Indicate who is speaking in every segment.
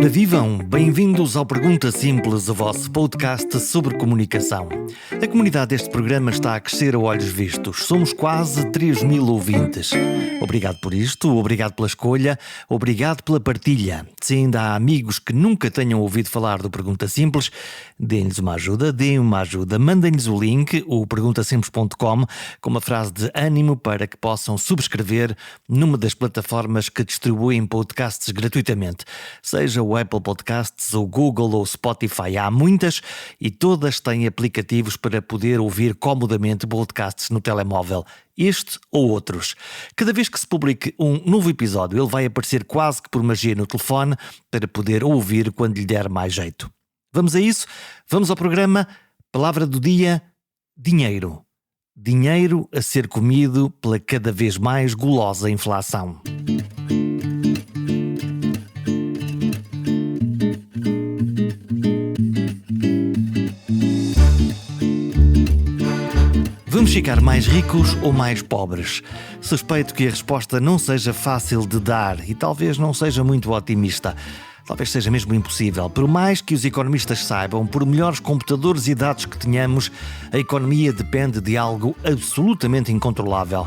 Speaker 1: Ora vivam, bem-vindos ao Pergunta Simples, o vosso podcast sobre comunicação. A comunidade deste programa está a crescer a olhos vistos. Somos quase 3.000 ouvintes. Obrigado por isto, obrigado pela escolha, obrigado pela partilha. Se ainda há amigos que nunca tenham ouvido falar do Pergunta Simples, deem-lhes uma ajuda, mandem-lhes o link, o perguntasimples.com, com uma frase de ânimo para que possam subscrever numa das plataformas que distribuem podcasts gratuitamente. Seja o Apple Podcasts, o Google ou o Spotify, há muitas e todas têm aplicativos para poder ouvir comodamente podcasts no telemóvel, este ou outros. Cada vez que se publique um novo episódio, ele vai aparecer quase que por magia no telefone para poder ouvir quando lhe der mais jeito. Vamos a isso? Vamos ao programa. Palavra do dia: dinheiro. Dinheiro a ser comido pela cada vez mais gulosa inflação. Vamos ficar mais ricos ou mais pobres? Suspeito que a resposta não seja fácil de dar e talvez não seja muito otimista. Talvez seja mesmo impossível. Por mais que os economistas saibam, por melhores computadores e dados que tenhamos, a economia depende de algo absolutamente incontrolável: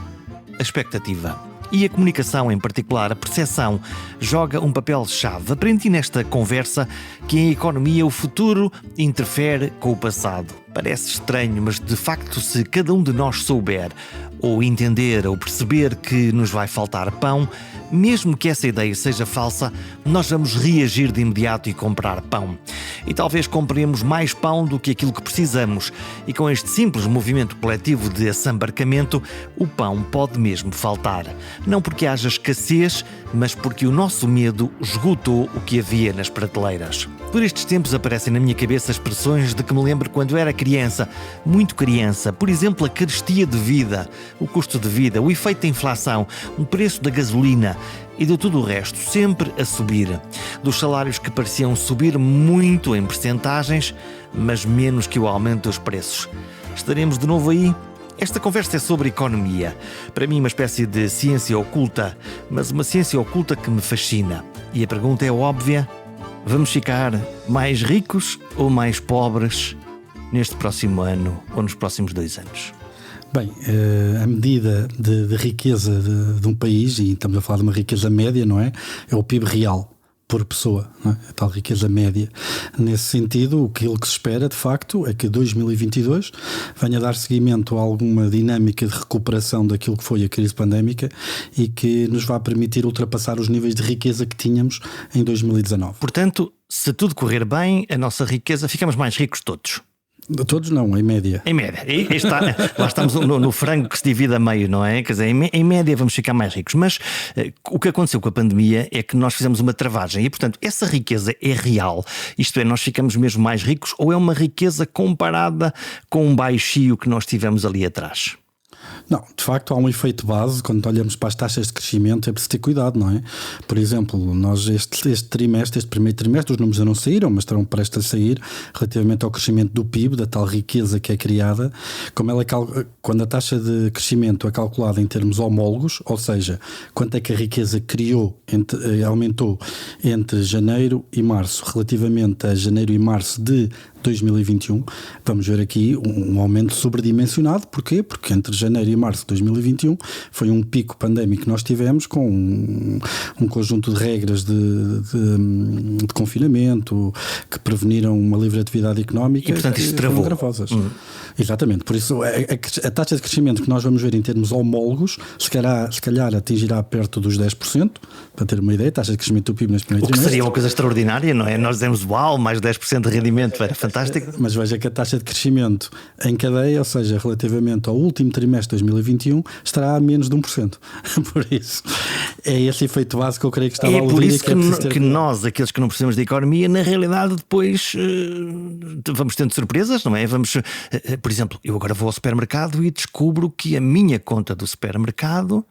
Speaker 1: a expectativa. E a comunicação, em particular, a percepção, joga um papel-chave. Aprendi nesta conversa que em economia o futuro interfere com o passado. Parece estranho, mas de facto, se cada um de nós souber, ou entender, ou perceber que nos vai faltar pão, mesmo que essa ideia seja falsa, nós vamos reagir de imediato e comprar pão. E talvez compremos mais pão do que aquilo que precisamos. E com este simples movimento coletivo de assambarcamento, o pão pode mesmo faltar. Não porque haja escassez, mas porque o nosso medo esgotou o que havia nas prateleiras. Por estes tempos aparecem na minha cabeça expressões de que me lembro quando era criança, muito criança. Por exemplo, a carestia de vida, o custo de vida, o efeito da inflação, o preço da gasolina e de tudo o resto, sempre a subir. Dos salários que pareciam subir muito em percentagens, mas menos que o aumento dos preços. Estaremos de novo aí? Esta conversa é sobre economia. Para mim, uma espécie de ciência oculta, mas uma ciência oculta que me fascina. E a pergunta é óbvia: vamos ficar mais ricos ou mais pobres neste próximo ano ou nos próximos 2 anos?
Speaker 2: Bem, a medida de riqueza de um país, e estamos a falar de uma riqueza média, não é? É o PIB real por pessoa, não é? A tal riqueza média. Nesse sentido, aquilo que se espera, de facto, é que 2022 venha dar seguimento a alguma dinâmica de recuperação daquilo que foi a crise pandémica e que nos vá permitir ultrapassar os níveis de riqueza que tínhamos em 2019.
Speaker 1: Portanto, se tudo correr bem, a nossa riqueza, ficamos mais ricos todos.
Speaker 2: Todos não, em média.
Speaker 1: Em média. Lá estamos no frango que se divide a meio, não é? Quer dizer, em média vamos ficar mais ricos. Mas o que aconteceu com a pandemia é que nós fizemos uma travagem e, portanto, essa riqueza é real. Isto é, nós ficamos mesmo mais ricos ou é uma riqueza comparada com um baixio que nós tivemos ali atrás?
Speaker 2: Não, de facto há um efeito base. Quando olhamos para as taxas de crescimento é preciso ter cuidado, não é? Por exemplo, nós este primeiro trimestre, os números ainda não saíram, mas estarão prestes a sair, relativamente ao crescimento do PIB, da tal riqueza que é criada, quando a taxa de crescimento é calculada em termos homólogos, ou seja, quanto é que a riqueza aumentou entre janeiro e março, relativamente a janeiro e março de 2021, vamos ver aqui um aumento sobredimensionado. Porquê? Porque entre janeiro e março de 2021 foi um pico pandémico que nós tivemos, com um conjunto de regras de confinamento que preveniram uma livre atividade económica.
Speaker 1: E, portanto, isto travou.
Speaker 2: Gravosas. Exatamente. Por isso, a taxa de crescimento que nós vamos ver em termos homólogos, se calhar atingirá perto dos 10%, para ter uma ideia, a taxa de crescimento do PIB neste primeiro trimestre.
Speaker 1: O que seria uma coisa extraordinária, não é? Nós dizemos, uau, mais 10% de rendimento, era fantástico.
Speaker 2: Mas veja que a taxa de crescimento em cadeia, ou seja, relativamente ao último trimestre de 2021, estará a menos de 1%. Por isso, é esse efeito básico que eu creio que estava a aludir.
Speaker 1: É por isso que nós, aqueles que não precisamos de economia, na realidade depois vamos tendo surpresas, não é? Por exemplo, eu agora vou ao supermercado e descubro que a minha conta do supermercado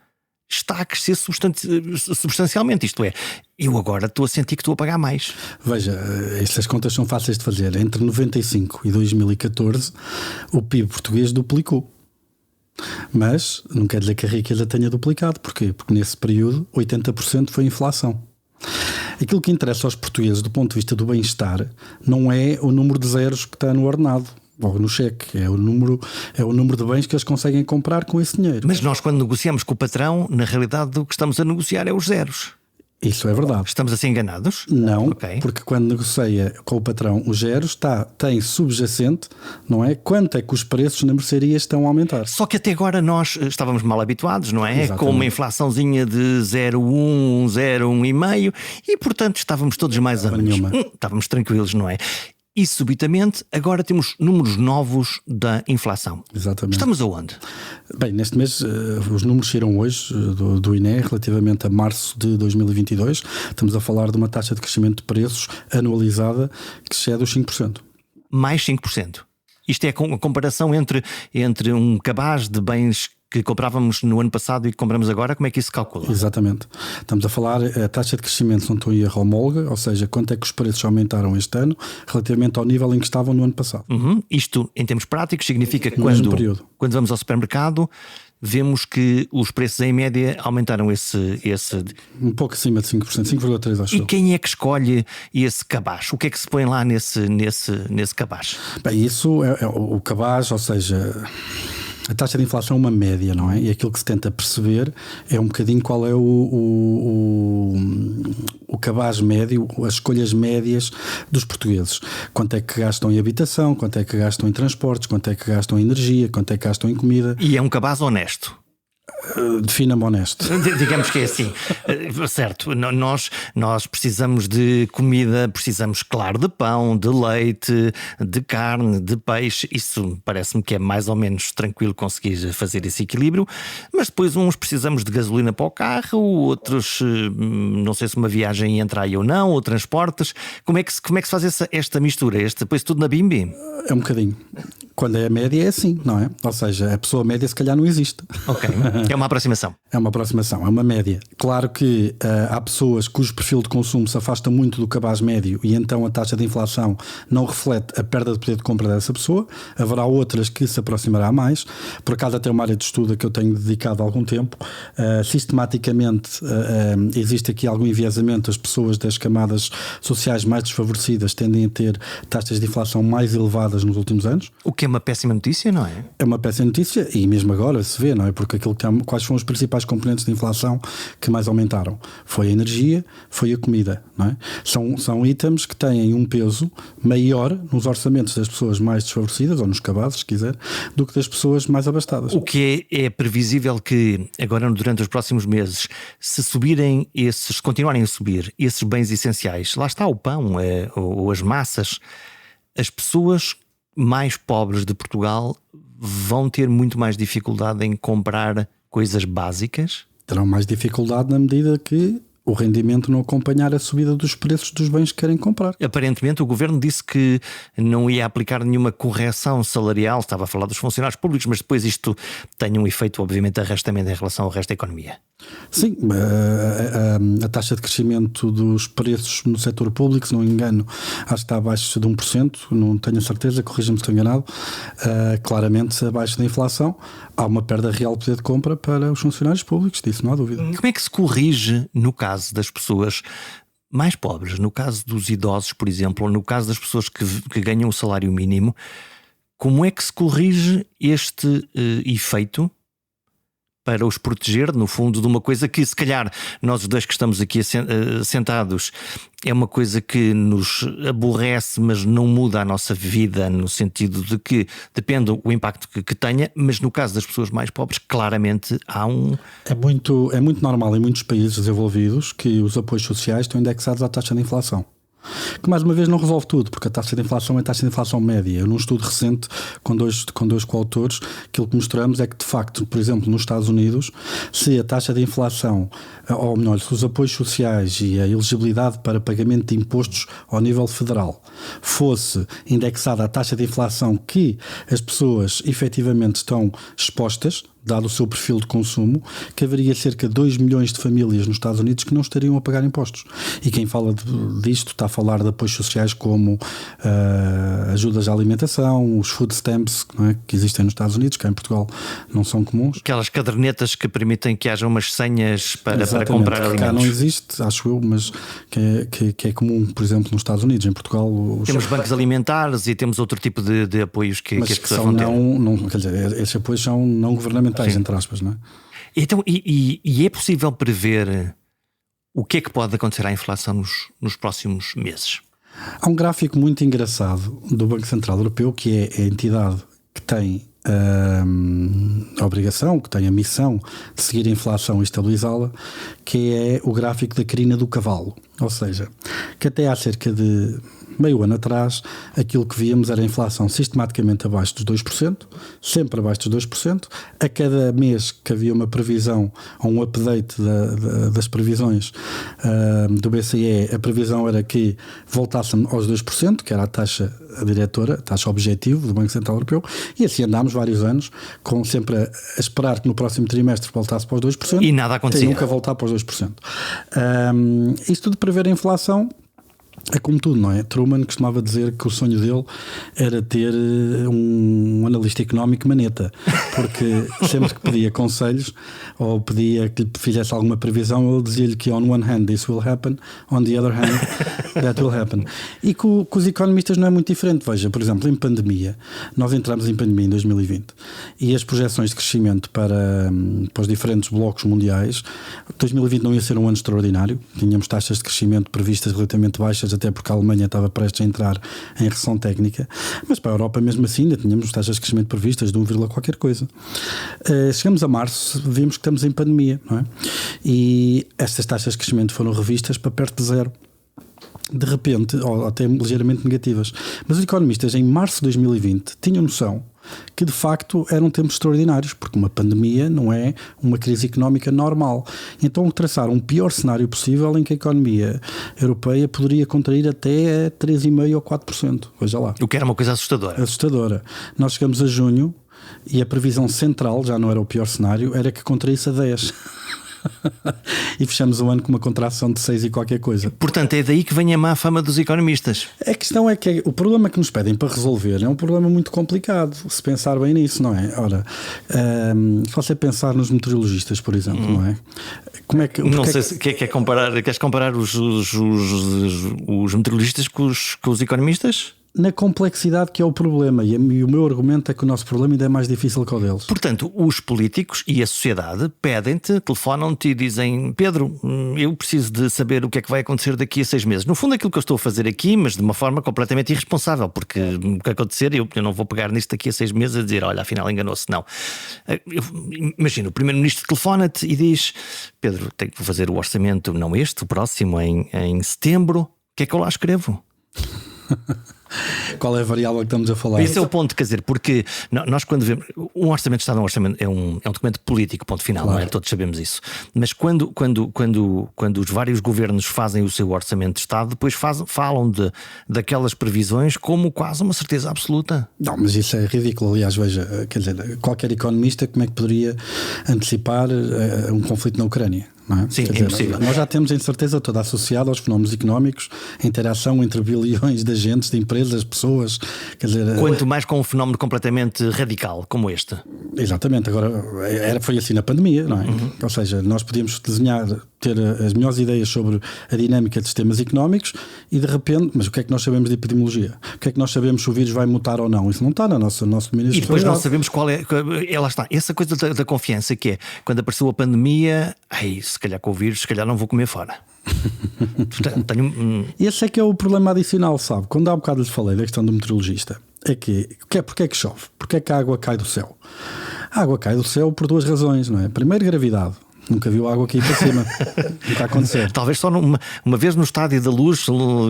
Speaker 1: está a crescer substancialmente. Isto é, eu agora estou a sentir que estou a pagar mais.
Speaker 2: Veja, estas contas são fáceis de fazer. Entre 95 e 2014 o PIB português duplicou. Mas não quer dizer que a riqueza tenha duplicado. Porquê? Porque nesse período 80% foi inflação. Aquilo que interessa aos portugueses do ponto de vista do bem-estar não é o número de zeros que está no ordenado ou no cheque, é o número de bens que eles conseguem comprar com esse dinheiro.
Speaker 1: Mas nós, quando negociamos com o patrão, na realidade o que estamos a negociar é os zeros.
Speaker 2: Isso é verdade.
Speaker 1: Estamos assim enganados?
Speaker 2: Não,
Speaker 1: Okay.
Speaker 2: Porque quando negocia com o patrão os zeros, tem subjacente, não é? Quanto é que os preços na mercearia estão a aumentar?
Speaker 1: Só que até agora nós estávamos mal habituados, não é?
Speaker 2: Exatamente.
Speaker 1: Com uma inflaçãozinha de 0,1, 0,1,5 e, portanto, estávamos todos mais ou menos. Estávamos tranquilos, não é? E subitamente agora temos números novos da inflação.
Speaker 2: Exatamente.
Speaker 1: Estamos aonde?
Speaker 2: Bem, neste mês os números saíram hoje do INE relativamente a março de 2022. Estamos a falar de uma taxa de crescimento de preços anualizada que excede os 5%.
Speaker 1: Mais 5%. Isto é a comparação entre um cabaz de bens que comprávamos no ano passado e que compramos agora, como é que isso se calcula?
Speaker 2: Exatamente. Estamos a falar a taxa de crescimento, se não estou a erro, homóloga, ou seja, quanto é que os preços aumentaram este ano relativamente ao nível em que estavam no ano passado.
Speaker 1: Isto, em termos práticos, significa que quando vamos ao supermercado, vemos que os preços em média aumentaram esse...
Speaker 2: Um pouco acima de 5%, 5,3% acho.
Speaker 1: E quem é que escolhe esse cabaz? O que é que se põe lá nesse cabaz?
Speaker 2: Bem, isso é o cabaz, ou seja... A taxa de inflação é uma média, não é? E aquilo que se tenta perceber é um bocadinho qual é o cabaz médio, as escolhas médias dos portugueses. Quanto é que gastam em habitação, quanto é que gastam em transportes, quanto é que gastam em energia, quanto é que gastam em comida.
Speaker 1: E é um cabaz honesto.
Speaker 2: Defina-me honesto.
Speaker 1: Digamos que é assim. Certo, nós precisamos de comida, precisamos, claro, de pão, de leite, de carne, de peixe. Isso parece-me que é mais ou menos tranquilo conseguir fazer esse equilíbrio. Mas depois uns precisamos de gasolina para o carro, outros não sei se uma viagem entra aí ou não, ou transportes. Como é que se faz esta mistura? Põe-se tudo na bimbi?
Speaker 2: É um bocadinho. Quando é a média é assim, não é? Ou seja, a pessoa média se calhar não existe.
Speaker 1: Ok, é uma aproximação.
Speaker 2: É uma aproximação, é uma média. Claro que há pessoas cujo perfil de consumo se afasta muito do cabaz médio e então a taxa de inflação não reflete a perda de poder de compra dessa pessoa. Haverá outras que se aproximará mais. Por acaso até uma área de estudo a que eu tenho dedicado algum tempo. Sistematicamente existe aqui algum enviesamento. As pessoas das camadas sociais mais desfavorecidas tendem a ter taxas de inflação mais elevadas nos últimos anos.
Speaker 1: O que é uma péssima notícia, não é?
Speaker 2: É uma péssima notícia e mesmo agora se vê, não é? Porque quais foram os principais componentes de inflação que mais aumentaram? Foi a energia, foi a comida, não é? São itens que têm um peso maior nos orçamentos das pessoas mais desfavorecidas, ou nos cabazes, se quiser, do que das pessoas mais abastadas.
Speaker 1: O que é previsível que agora, durante os próximos meses, se continuarem a subir esses bens essenciais, lá está o pão, ou as massas, as pessoas mais pobres de Portugal vão ter muito mais dificuldade em comprar coisas básicas?
Speaker 2: Terão mais dificuldade na medida que o rendimento não acompanhar a subida dos preços dos bens que querem comprar.
Speaker 1: Aparentemente o Governo disse que não ia aplicar nenhuma correção salarial, estava a falar dos funcionários públicos, mas depois isto tem um efeito obviamente de arrastamento em relação ao resto da economia.
Speaker 2: Sim, a taxa de crescimento dos preços no setor público, se não me engano, acho que está abaixo de 1%, não tenho a certeza, corrija-me se estou enganado, claramente abaixo da inflação. Há uma perda real de poder de compra para os funcionários públicos, disso não há dúvida.
Speaker 1: Como é que se corrige no caso das pessoas mais pobres, no caso dos idosos, por exemplo, ou no caso das pessoas que ganham o salário mínimo, como é que se corrige este efeito para os proteger, no fundo, de uma coisa que, se calhar, nós os dois que estamos aqui sentados, é uma coisa que nos aborrece, mas não muda a nossa vida, no sentido de que depende do impacto que tenha, mas no caso das pessoas mais pobres, claramente há um...
Speaker 2: É muito normal em muitos países desenvolvidos que os apoios sociais estão indexados à taxa de inflação. Que mais uma vez não resolve tudo, porque a taxa de inflação é a taxa de inflação média. Num estudo recente com dois coautores, aquilo que mostramos é que de facto, por exemplo, nos Estados Unidos, se a taxa de inflação, ou melhor, se os apoios sociais e a elegibilidade para pagamento de impostos ao nível federal fosse indexada à taxa de inflação que as pessoas efetivamente estão expostas, dado o seu perfil de consumo, que haveria cerca de 2 milhões de famílias nos Estados Unidos que não estariam a pagar impostos. E quem fala disto está a falar de apoios sociais como a ajudas à alimentação, os food stamps, não é? Que existem nos Estados Unidos, cá em Portugal não são comuns.
Speaker 1: Aquelas cadernetas que permitem que haja umas senhas para comprar alimentos.
Speaker 2: Cá não existe, acho eu, mas que é comum, por exemplo, nos Estados Unidos. Em Portugal
Speaker 1: temos bancos alimentares e temos outro tipo de apoios que as pessoas vão ter.
Speaker 2: Quer dizer, esses apoios são não governamentais, entre aspas, não é?
Speaker 1: Então, e é possível prever o que é que pode acontecer à inflação nos próximos meses?
Speaker 2: Há um gráfico muito engraçado do Banco Central Europeu, que é a entidade que tem a obrigação, que tem a missão de seguir a inflação e estabilizá-la, que é o gráfico da crina do cavalo. Ou seja, que até há cerca de meio ano atrás, aquilo que víamos era a inflação sistematicamente abaixo dos 2%, sempre abaixo dos 2%. A cada mês que havia uma previsão ou um update das previsões do BCE, a previsão era que voltássemos aos 2%, que era a taxa diretora, a taxa objetivo do Banco Central Europeu, e assim andámos vários anos, com sempre a esperar que no próximo trimestre voltasse para os 2%.
Speaker 1: E nada acontecia.
Speaker 2: E nunca voltar para os 2%. Isto de prever a inflação é como tudo, não é? Truman costumava dizer que o sonho dele era ter um analista económico maneta, porque sempre que pedia conselhos ou pedia que lhe fizesse alguma previsão, ele dizia-lhe que on one hand this will happen, on the other hand that will happen. E com os economistas não é muito diferente. Veja, por exemplo, em pandemia, nós entramos em pandemia em 2020 e as projeções de crescimento para os diferentes blocos mundiais, 2020 não ia ser um ano extraordinário, tínhamos taxas de crescimento previstas relativamente baixas, até porque a Alemanha estava prestes a entrar em recessão técnica, mas para a Europa mesmo assim ainda tínhamos taxas de crescimento previstas de 1, qualquer coisa. Chegamos a março, vimos que estamos em pandemia, não é? E estas taxas de crescimento foram revistas para perto de zero, de repente, ou até ligeiramente negativas. Mas os economistas em março de 2020 tinham noção que de facto eram tempos extraordinários, porque uma pandemia não é uma crise económica normal. Então traçaram um pior cenário possível em que a economia europeia poderia contrair até 3,5% ou 4%. Veja lá.
Speaker 1: O que era uma coisa assustadora.
Speaker 2: Assustadora. Nós chegamos a junho e a previsão central, já não era o pior cenário, era que contraísse a 10%. E fechamos o ano com uma contração de 6 e qualquer coisa.
Speaker 1: Portanto, é daí que vem a má fama dos economistas.
Speaker 2: A questão é que o problema que nos pedem para resolver é um problema muito complicado, se pensar bem nisso, não é? Ora, se você pensar nos meteorologistas, por exemplo, não é? Como é que,
Speaker 1: não sei se queres comparar os meteorologistas com os economistas?
Speaker 2: Na complexidade que é o problema, e o meu argumento é que o nosso problema ainda é mais difícil que o deles.
Speaker 1: Portanto, os políticos e a sociedade pedem-te, telefonam-te e dizem: Pedro, eu preciso de saber o que é que vai acontecer daqui a 6 meses. No fundo, aquilo que eu estou a fazer aqui, mas de uma forma completamente irresponsável, porque o que acontecer, eu não vou pegar nisto daqui a 6 meses a dizer: olha, afinal enganou-se. Não. Imagina, o primeiro-ministro telefona-te e diz: Pedro, tenho que fazer o orçamento, não este, o próximo, em setembro. O que é que eu lá escrevo?
Speaker 2: Qual é a variável que estamos a falar?
Speaker 1: Esse é o ponto, quer dizer, porque nós quando vemos um orçamento de Estado, é um documento político, ponto final, claro. Não é? Todos sabemos isso. Mas quando os vários governos fazem o seu orçamento de Estado, depois falam daquelas previsões como quase uma certeza absoluta.
Speaker 2: Não, mas isso é ridículo. Aliás, veja, quer dizer, qualquer economista como é que poderia antecipar um conflito na Ucrânia? Não é?
Speaker 1: Sim, é impossível.
Speaker 2: Nós já temos a incerteza toda associada aos fenómenos económicos, a interação entre bilhões de agentes, de empresas, pessoas. Quer dizer,
Speaker 1: quanto mais com um fenómeno completamente radical como este.
Speaker 2: Exatamente. Agora, foi assim na pandemia, não é? Ou seja, nós podíamos ter as melhores ideias sobre a dinâmica de sistemas económicos e de repente, mas o que é que nós sabemos de epidemiologia? O que é que nós sabemos se o vírus vai mutar ou não? Isso não está no nosso domínio.
Speaker 1: E depois não sabemos qual é. Lá está, essa coisa da confiança que é, quando apareceu a pandemia, se calhar com o vírus, se calhar não vou comer fora.
Speaker 2: Esse é que é o problema adicional, sabe? Quando há bocado lhes falei da questão do meteorologista, porque é que chove? Porque é que a água cai do céu? A água cai do céu por 2 razões, não é? Primeiro, gravidade. Nunca viu água cair para cima. Nunca aconteceu.
Speaker 1: Talvez só uma vez no Estádio da Luz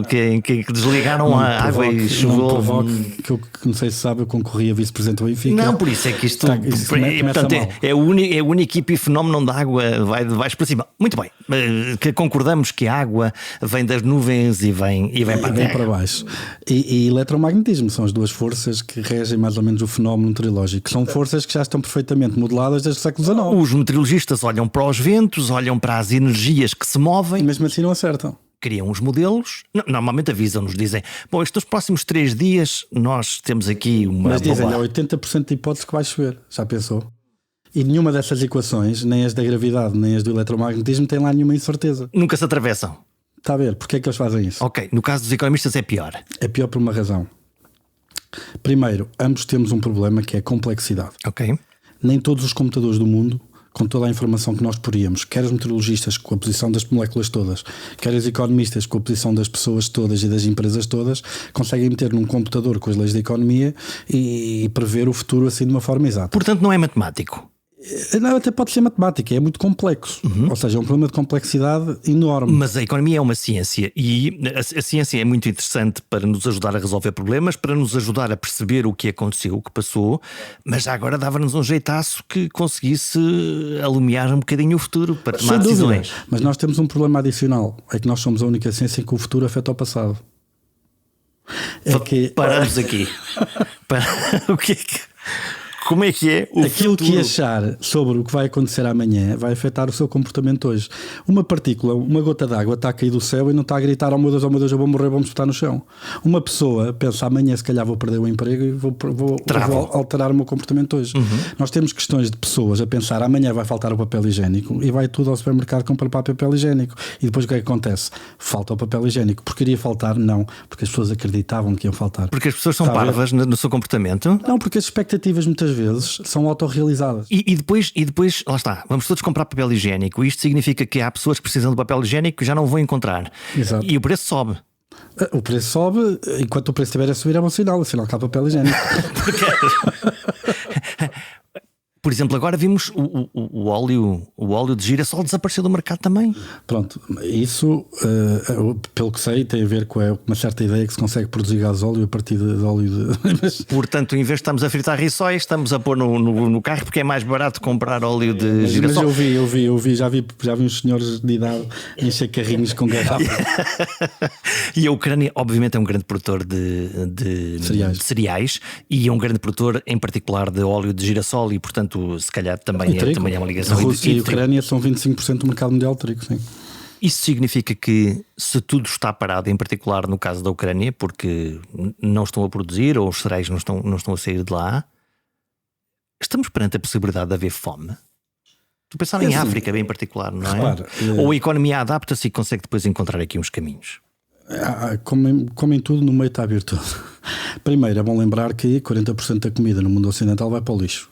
Speaker 1: que desligaram a água e choveu.
Speaker 2: Que eu não sei se sabe, eu concorri a vice-presidente do Benfica.
Speaker 1: Não, por isso é que isto portanto, é a única epifenómeno da água vai de baixo para cima. Muito bem, que concordamos que a água vem das nuvens e vem para a terra.
Speaker 2: Para baixo. E eletromagnetismo são as 2 forças que regem mais ou menos o fenómeno meteorológico. São forças que já estão perfeitamente modeladas desde o século XIX.
Speaker 1: Os meteorologistas olham para os ventos, olham para as energias que se movem.
Speaker 2: E mesmo assim não acertam.
Speaker 1: criam os modelos, normalmente avisam-nos, dizem, bom, estes próximos 3 dias nós temos aqui uma...
Speaker 2: Mas dizem, há 80% de hipótese que vai chover, já pensou? E nenhuma dessas equações, nem as da gravidade, nem as do eletromagnetismo, tem lá nenhuma incerteza.
Speaker 1: Nunca se atravessam.
Speaker 2: Está a ver? Porquê é que eles fazem isso?
Speaker 1: Ok, no caso dos economistas é pior.
Speaker 2: É pior por uma razão. Primeiro, ambos temos um problema que é a complexidade.
Speaker 1: Ok.
Speaker 2: Nem todos os computadores do mundo, com toda a informação que nós poríamos, quer os meteorologistas com a posição das moléculas todas, quer os economistas com a posição das pessoas todas e das empresas todas, conseguem meter num computador com as leis da economia e prever o futuro assim de uma forma exata.
Speaker 1: Portanto, não é matemático.
Speaker 2: Não, até pode ser matemática, é muito complexo. Ou seja, é um problema de complexidade enorme.
Speaker 1: Mas a economia é uma ciência e a ciência é muito interessante para nos ajudar a resolver problemas, para nos ajudar a perceber o que aconteceu, o que passou, mas já agora dava-nos um jeitaço que conseguisse alumiar um bocadinho o futuro para tomar decisões.
Speaker 2: Mas nós temos um problema adicional, é que nós somos a única ciência em que o futuro afeta o passado.
Speaker 1: Paramos aqui. O que é que... Como é que é o
Speaker 2: aquilo
Speaker 1: futuro?
Speaker 2: Que achar sobre o que vai acontecer amanhã vai afetar o seu comportamento hoje. Uma partícula, uma gota d'água está a cair do céu e não está a gritar oh meu Deus, eu vou morrer, vamos estar no chão. Uma pessoa pensa amanhã se calhar vou perder o emprego e vou alterar o meu comportamento hoje. Nós temos questões de pessoas a pensar amanhã vai faltar o papel higiênico e vai tudo ao supermercado comprar papel higiênico e depois o que é que acontece? Falta o papel higiênico. Porque iria faltar? Não. Porque as pessoas acreditavam que iam faltar.
Speaker 1: Porque as pessoas são parvas no seu comportamento?
Speaker 2: Não, porque as expectativas muitas vezes são autorrealizadas.
Speaker 1: E depois, lá está, vamos todos comprar papel higiênico. Isto significa que há pessoas que precisam de papel higiênico que já não vão encontrar.
Speaker 2: Exato.
Speaker 1: E o preço sobe.
Speaker 2: O preço sobe, enquanto o preço estiver a subir é bom sinal que há papel higiênico.
Speaker 1: Por exemplo, agora vimos o óleo de girassol desapareceu do mercado também.
Speaker 2: Pronto, isso, pelo que sei, tem a ver com uma certa ideia que se consegue produzir gasóleo a partir de óleo de...
Speaker 1: Portanto, em vez de estarmos a fritar rissóis, estamos a pôr no carro porque é mais barato comprar óleo de girassol.
Speaker 2: Mas eu vi, já vi uns senhores de idade encher carrinhos com garrafas.
Speaker 1: E a Ucrânia, obviamente, é um grande produtor de cereais e é um grande produtor, em particular, de óleo de girassol e, portanto, se calhar também é uma ligação.
Speaker 2: A Rússia e a Ucrânia são 25% do mercado mundial de trigo, sim.
Speaker 1: Isso significa que se tudo está parado, em particular no caso da Ucrânia, porque não estão a produzir ou os cereais não estão a sair de lá, estamos perante a possibilidade de haver fome? Estou a pensar em África, bem em particular, não é?
Speaker 2: Repara,
Speaker 1: ou a economia adapta-se e consegue depois encontrar aqui uns caminhos?
Speaker 2: Como em tudo, no meio está a virtude. Primeiro, é bom lembrar que 40% da comida no mundo ocidental vai para o lixo.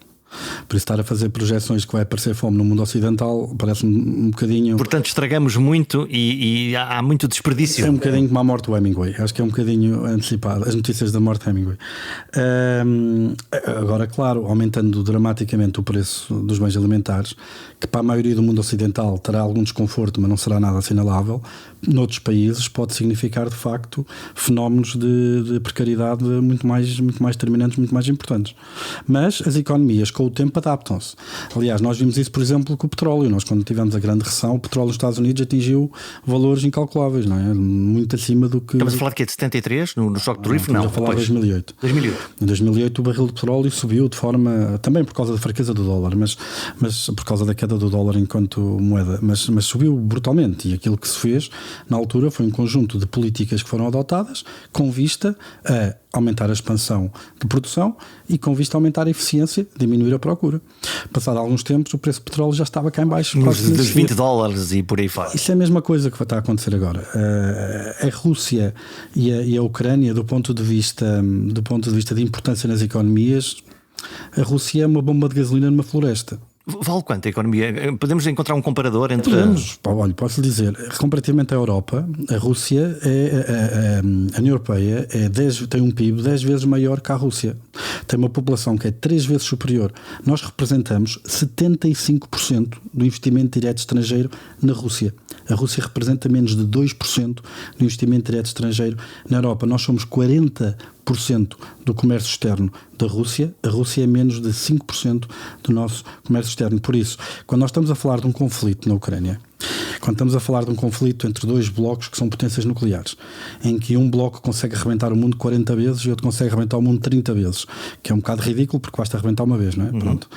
Speaker 2: Por isso estar a fazer projeções que vai aparecer fome no mundo ocidental parece-me um bocadinho...
Speaker 1: Portanto, estragamos muito e há muito desperdício.
Speaker 2: É um bocadinho como a morte do Hemingway. Acho que é um bocadinho antecipado. As notícias da morte de Hemingway. Agora, claro, aumentando dramaticamente o preço dos bens alimentares, que para a maioria do mundo ocidental terá algum desconforto, mas não será nada assinalável, noutros países pode significar, de facto, fenómenos de precariedade muito mais determinantes, muito mais importantes. Mas as economias, com o tempo, adaptam-se. Aliás, nós vimos isso, por exemplo, com o petróleo. Nós, quando tivemos a grande recessão, o petróleo nos Estados Unidos atingiu valores incalculáveis, não é? Muito acima do que...
Speaker 1: Estamos a falar de quê? De 73? No choque do Rifle?
Speaker 2: Não, estamos a falar de 2008.
Speaker 1: 2008.
Speaker 2: Em 2008 o barril de petróleo subiu de forma... Também por causa da fraqueza do dólar, mas por causa da queda do dólar enquanto moeda. Mas subiu brutalmente. E aquilo que se fez, na altura, foi um conjunto de políticas que foram adotadas com vista a aumentar a expansão de produção e com vista a aumentar a eficiência, diminuir a procura. Passado alguns tempos, o preço do petróleo já estava cá em baixo.
Speaker 1: Dos $20 e por aí fora.
Speaker 2: Isso é a mesma coisa que está a acontecer agora. A Rússia e a Ucrânia, do ponto de vista de importância nas economias, a Rússia é uma bomba de gasolina numa floresta.
Speaker 1: Vale quanto a economia? Podemos encontrar um comparador entre...
Speaker 2: Olha, posso lhe dizer, comparativamente à Europa, a Rússia, a União Europeia tem um PIB 10 vezes maior que a Rússia. Tem uma população que é 3 vezes superior. Nós representamos 75% do investimento direto estrangeiro na Rússia. A Rússia representa menos de 2% do investimento direto estrangeiro na Europa. Nós somos 40% do comércio externo da Rússia. A Rússia é menos de 5% do nosso comércio externo. Por isso, quando nós estamos a falar de um conflito na Ucrânia, quando estamos a falar de um conflito entre dois blocos que são potências nucleares, em que um bloco consegue arrebentar o mundo 40 vezes e outro consegue arrebentar o mundo 30 vezes, que é um bocado ridículo porque basta arrebentar uma vez, não é? Pronto.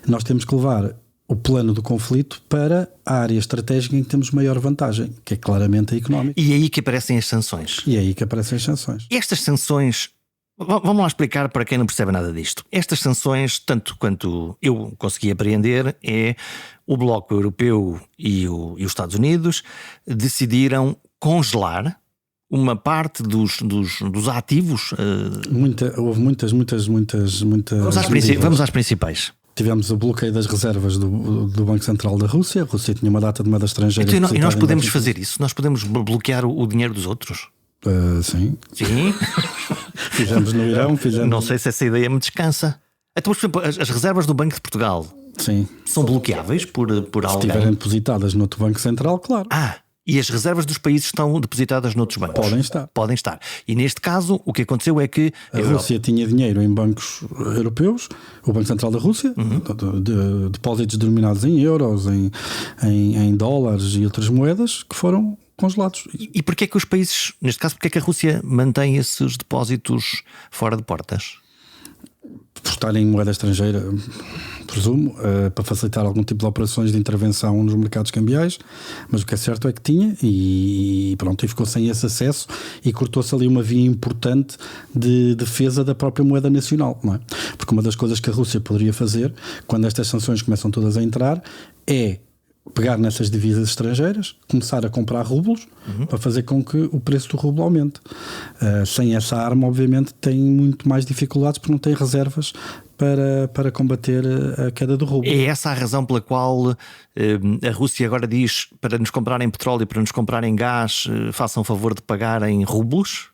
Speaker 2: Nós temos que levar o plano do conflito para a área estratégica em que temos maior vantagem, que é claramente a económica.
Speaker 1: E é aí que aparecem as sanções.
Speaker 2: E é aí que aparecem as sanções.
Speaker 1: Estas sanções, vamos lá explicar para quem não percebe nada disto. Estas sanções, tanto quanto eu consegui apreender, é o Bloco Europeu e os Estados Unidos decidiram congelar uma parte dos ativos.
Speaker 2: Houve muitas.
Speaker 1: Vamos às principais.
Speaker 2: Tivemos o bloqueio das reservas do Banco Central da Rússia. A Rússia tinha uma data de moeda estrangeira.
Speaker 1: Então, e nós podemos fazer isso? Nós podemos bloquear o dinheiro dos outros?
Speaker 2: Sim.
Speaker 1: Sim.
Speaker 2: Fizemos no Irão.
Speaker 1: Não sei se essa ideia me descansa. Então, por exemplo, as reservas do Banco de Portugal,
Speaker 2: sim,
Speaker 1: são bloqueáveis por alguém?
Speaker 2: Se estiverem depositadas no outro Banco Central, claro.
Speaker 1: E as reservas dos países estão depositadas noutros bancos?
Speaker 2: Podem estar.
Speaker 1: E neste caso, o que aconteceu é que
Speaker 2: a Rússia tinha dinheiro em bancos europeus, o Banco Central da Rússia, de depósitos denominados em euros, em dólares e outras moedas que foram congelados.
Speaker 1: E porquê é que os países, neste caso, porquê é que a Rússia mantém esses depósitos fora de portas?
Speaker 2: Por estarem em moeda estrangeira, presumo, para facilitar algum tipo de operações de intervenção nos mercados cambiais, mas o que é certo é que tinha e pronto, e ficou sem esse acesso e cortou-se ali uma via importante de defesa da própria moeda nacional, não é? Porque uma das coisas que a Rússia poderia fazer, quando estas sanções começam todas a entrar, é pegar nessas divisas estrangeiras, começar a comprar rublos para fazer com que o preço do rublo aumente. Sem essa arma, obviamente, tem muito mais dificuldades porque não tem reservas para combater a queda do rublo.
Speaker 1: É essa a razão pela qual a Rússia agora diz para nos comprarem petróleo e para nos comprarem gás, façam favor de pagar em rublos?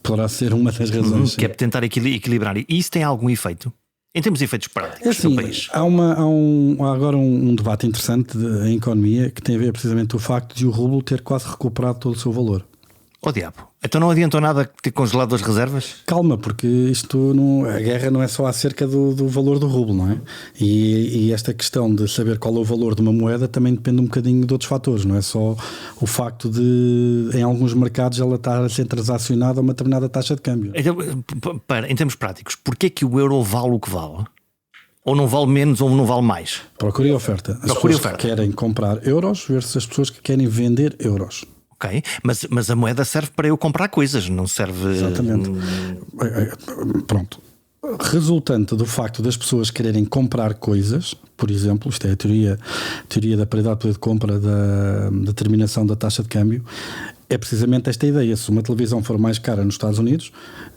Speaker 2: Poderá ser uma das razões.
Speaker 1: Que é tentar equilibrar. E isso tem algum efeito? Em termos de efeitos práticos no país.
Speaker 2: Há agora um debate interessante em economia que tem a ver precisamente com o facto de o rublo ter quase recuperado todo o seu valor.
Speaker 1: Oh diabo, então não adiantou nada ter congelado as reservas?
Speaker 2: Calma, porque a guerra não é só acerca do valor do rublo, não é? E esta questão de saber qual é o valor de uma moeda também depende um bocadinho de outros fatores, não é só o facto de em alguns mercados ela estar a ser transacionada a uma determinada taxa de câmbio.
Speaker 1: Então, em termos práticos, porquê é que o euro vale o que vale? Ou não vale menos ou não vale mais?
Speaker 2: Procura e oferta. As pessoas que querem comprar euros versus as pessoas que querem vender euros.
Speaker 1: Ok, mas a moeda serve para eu comprar coisas, não serve...
Speaker 2: Exatamente. Pronto. Resultante do facto das pessoas quererem comprar coisas, por exemplo, isto é a teoria da paridade de poder de compra, da determinação da taxa de câmbio, é precisamente esta ideia. Se uma televisão for mais cara nos Estados Unidos,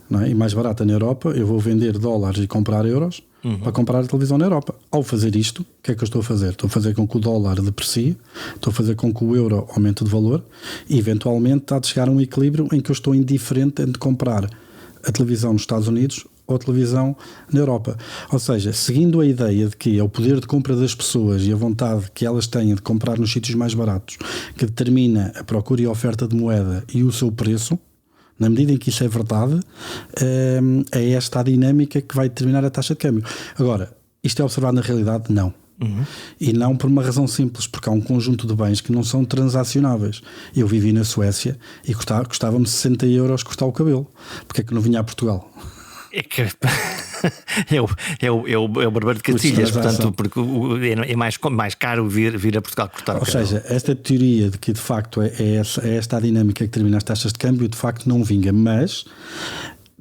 Speaker 2: não é, e mais barata na Europa, eu vou vender dólares e comprar euros para comprar a televisão na Europa. Ao fazer isto, o que é que eu estou a fazer? Estou a fazer com que o dólar deprecie, estou a fazer com que o euro aumente de valor e eventualmente há de chegar a um equilíbrio em que eu estou indiferente entre comprar a televisão nos Estados Unidos ou a televisão na Europa. Ou seja, seguindo a ideia de que é o poder de compra das pessoas e a vontade que elas têm de comprar nos sítios mais baratos que determina a procura e a oferta de moeda e o seu preço, na medida em que isso é verdade, é esta a dinâmica que vai determinar a taxa de câmbio. Agora, isto é observado na realidade? Não. E não por uma razão simples, porque há um conjunto de bens que não são transacionáveis. Eu vivi na Suécia e custava-me 60 euros cortar o cabelo. Porque é que não vinha a Portugal?
Speaker 1: É que é o barbeiro de Cacilhas, portanto, porque é mais caro vir a Portugal cortar o cabelo.
Speaker 2: Ou seja, esta teoria de que de facto é esta a dinâmica que determina as taxas de câmbio, de facto não vinga, mas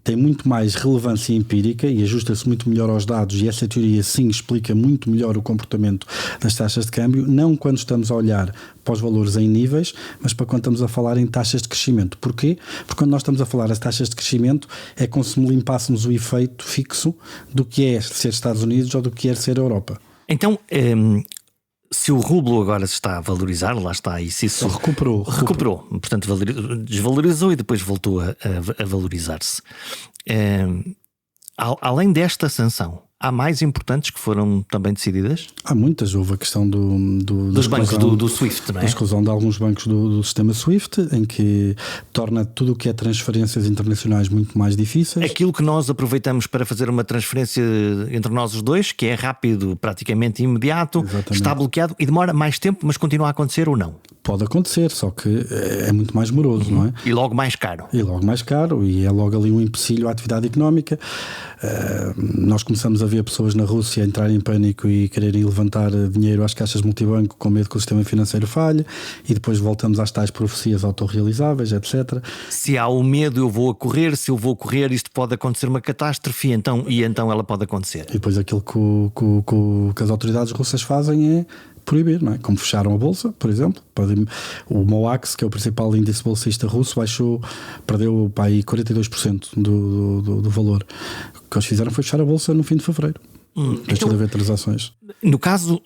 Speaker 2: tem muito mais relevância empírica e ajusta-se muito melhor aos dados, e essa teoria sim explica muito melhor o comportamento das taxas de câmbio, não quando estamos a olhar para os valores em níveis, mas para quando estamos a falar em taxas de crescimento. Porquê? Porque quando nós estamos a falar as taxas de crescimento é como se limpássemos o efeito fixo do que é ser Estados Unidos ou do que é ser Europa.
Speaker 1: Então, se o rublo agora se está a valorizar, lá está, e se isso recuperou, portanto desvalorizou e depois voltou a valorizar-se. Além desta sanção, há mais importantes que foram também decididas?
Speaker 2: Há muitas. Houve a questão
Speaker 1: dos bancos do SWIFT, não é?
Speaker 2: A exclusão de alguns bancos do sistema SWIFT, em que torna tudo o que é transferências internacionais muito mais difíceis.
Speaker 1: Aquilo que nós aproveitamos para fazer uma transferência entre nós os dois, que é rápido, praticamente imediato, Exatamente. Está bloqueado e demora mais tempo, mas continua a acontecer ou não?
Speaker 2: Pode acontecer, só que é muito mais moroso, não é?
Speaker 1: E logo mais caro.
Speaker 2: E logo mais caro, e é logo ali um empecilho à atividade económica. Nós começamos a ver pessoas na Rússia entrarem em pânico e quererem levantar dinheiro às caixas multibanco com medo que o sistema financeiro falhe, e depois voltamos às tais profecias autorrealizáveis, etc.
Speaker 1: Se há o medo, eu vou a correr, se eu vou correr, isto pode acontecer uma catástrofe, e então ela pode acontecer.
Speaker 2: E depois aquilo que as autoridades russas fazem é proibir, não é? Como fecharam a bolsa, por exemplo. O MOAX, que é o principal índice bolsista russo, perdeu para aí 42% do valor. O que eles fizeram foi fechar a bolsa no fim de fevereiro. Deixou de haver transações.
Speaker 1: No caso,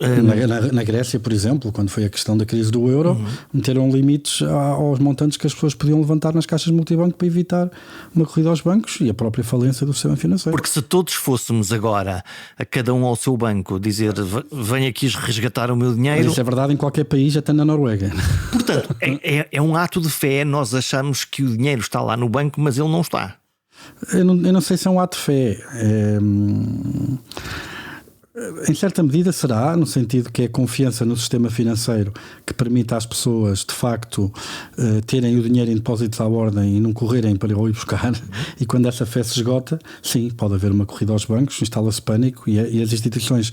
Speaker 2: na Grécia, por exemplo, quando foi a questão da crise do euro, meteram limites aos montantes que as pessoas podiam levantar nas caixas multibanco para evitar uma corrida aos bancos e a própria falência do sistema financeiro.
Speaker 1: Porque se todos fôssemos agora, a cada um ao seu banco, dizer venha aqui resgatar o meu dinheiro.
Speaker 2: Mas isso é verdade em qualquer país, até na Noruega.
Speaker 1: Portanto, é um ato de fé. Nós achamos que o dinheiro está lá no banco, mas ele não está.
Speaker 2: Eu não sei se é um ato de fé. Em certa medida será, no sentido que é confiança no sistema financeiro que permita às pessoas de facto terem o dinheiro em depósitos à ordem e não correrem para ir buscar. E quando essa fé se esgota, sim, pode haver uma corrida aos bancos, instala-se pânico e as instituições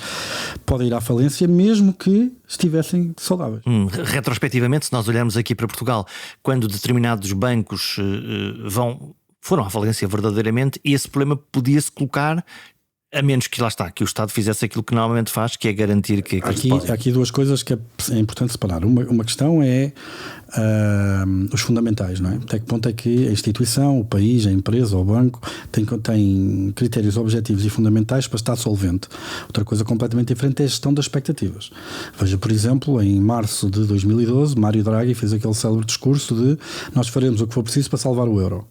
Speaker 2: podem ir à falência mesmo que estivessem saudáveis.
Speaker 1: Retrospectivamente, se nós olharmos aqui para Portugal, quando determinados bancos foram à falência verdadeiramente, esse problema podia-se colocar, a menos que lá está, que o Estado fizesse aquilo que normalmente faz, que é garantir que
Speaker 2: há aqui duas coisas que é importante separar. Uma questão é os fundamentais, não é? Até que ponto é que a instituição, o país, a empresa, o banco tem critérios objetivos e fundamentais para estar solvente. Outra coisa completamente diferente é a gestão das expectativas. Veja, por exemplo, em março de 2012, Mário Draghi fez aquele célebre discurso de nós faremos o que for preciso para salvar o euro.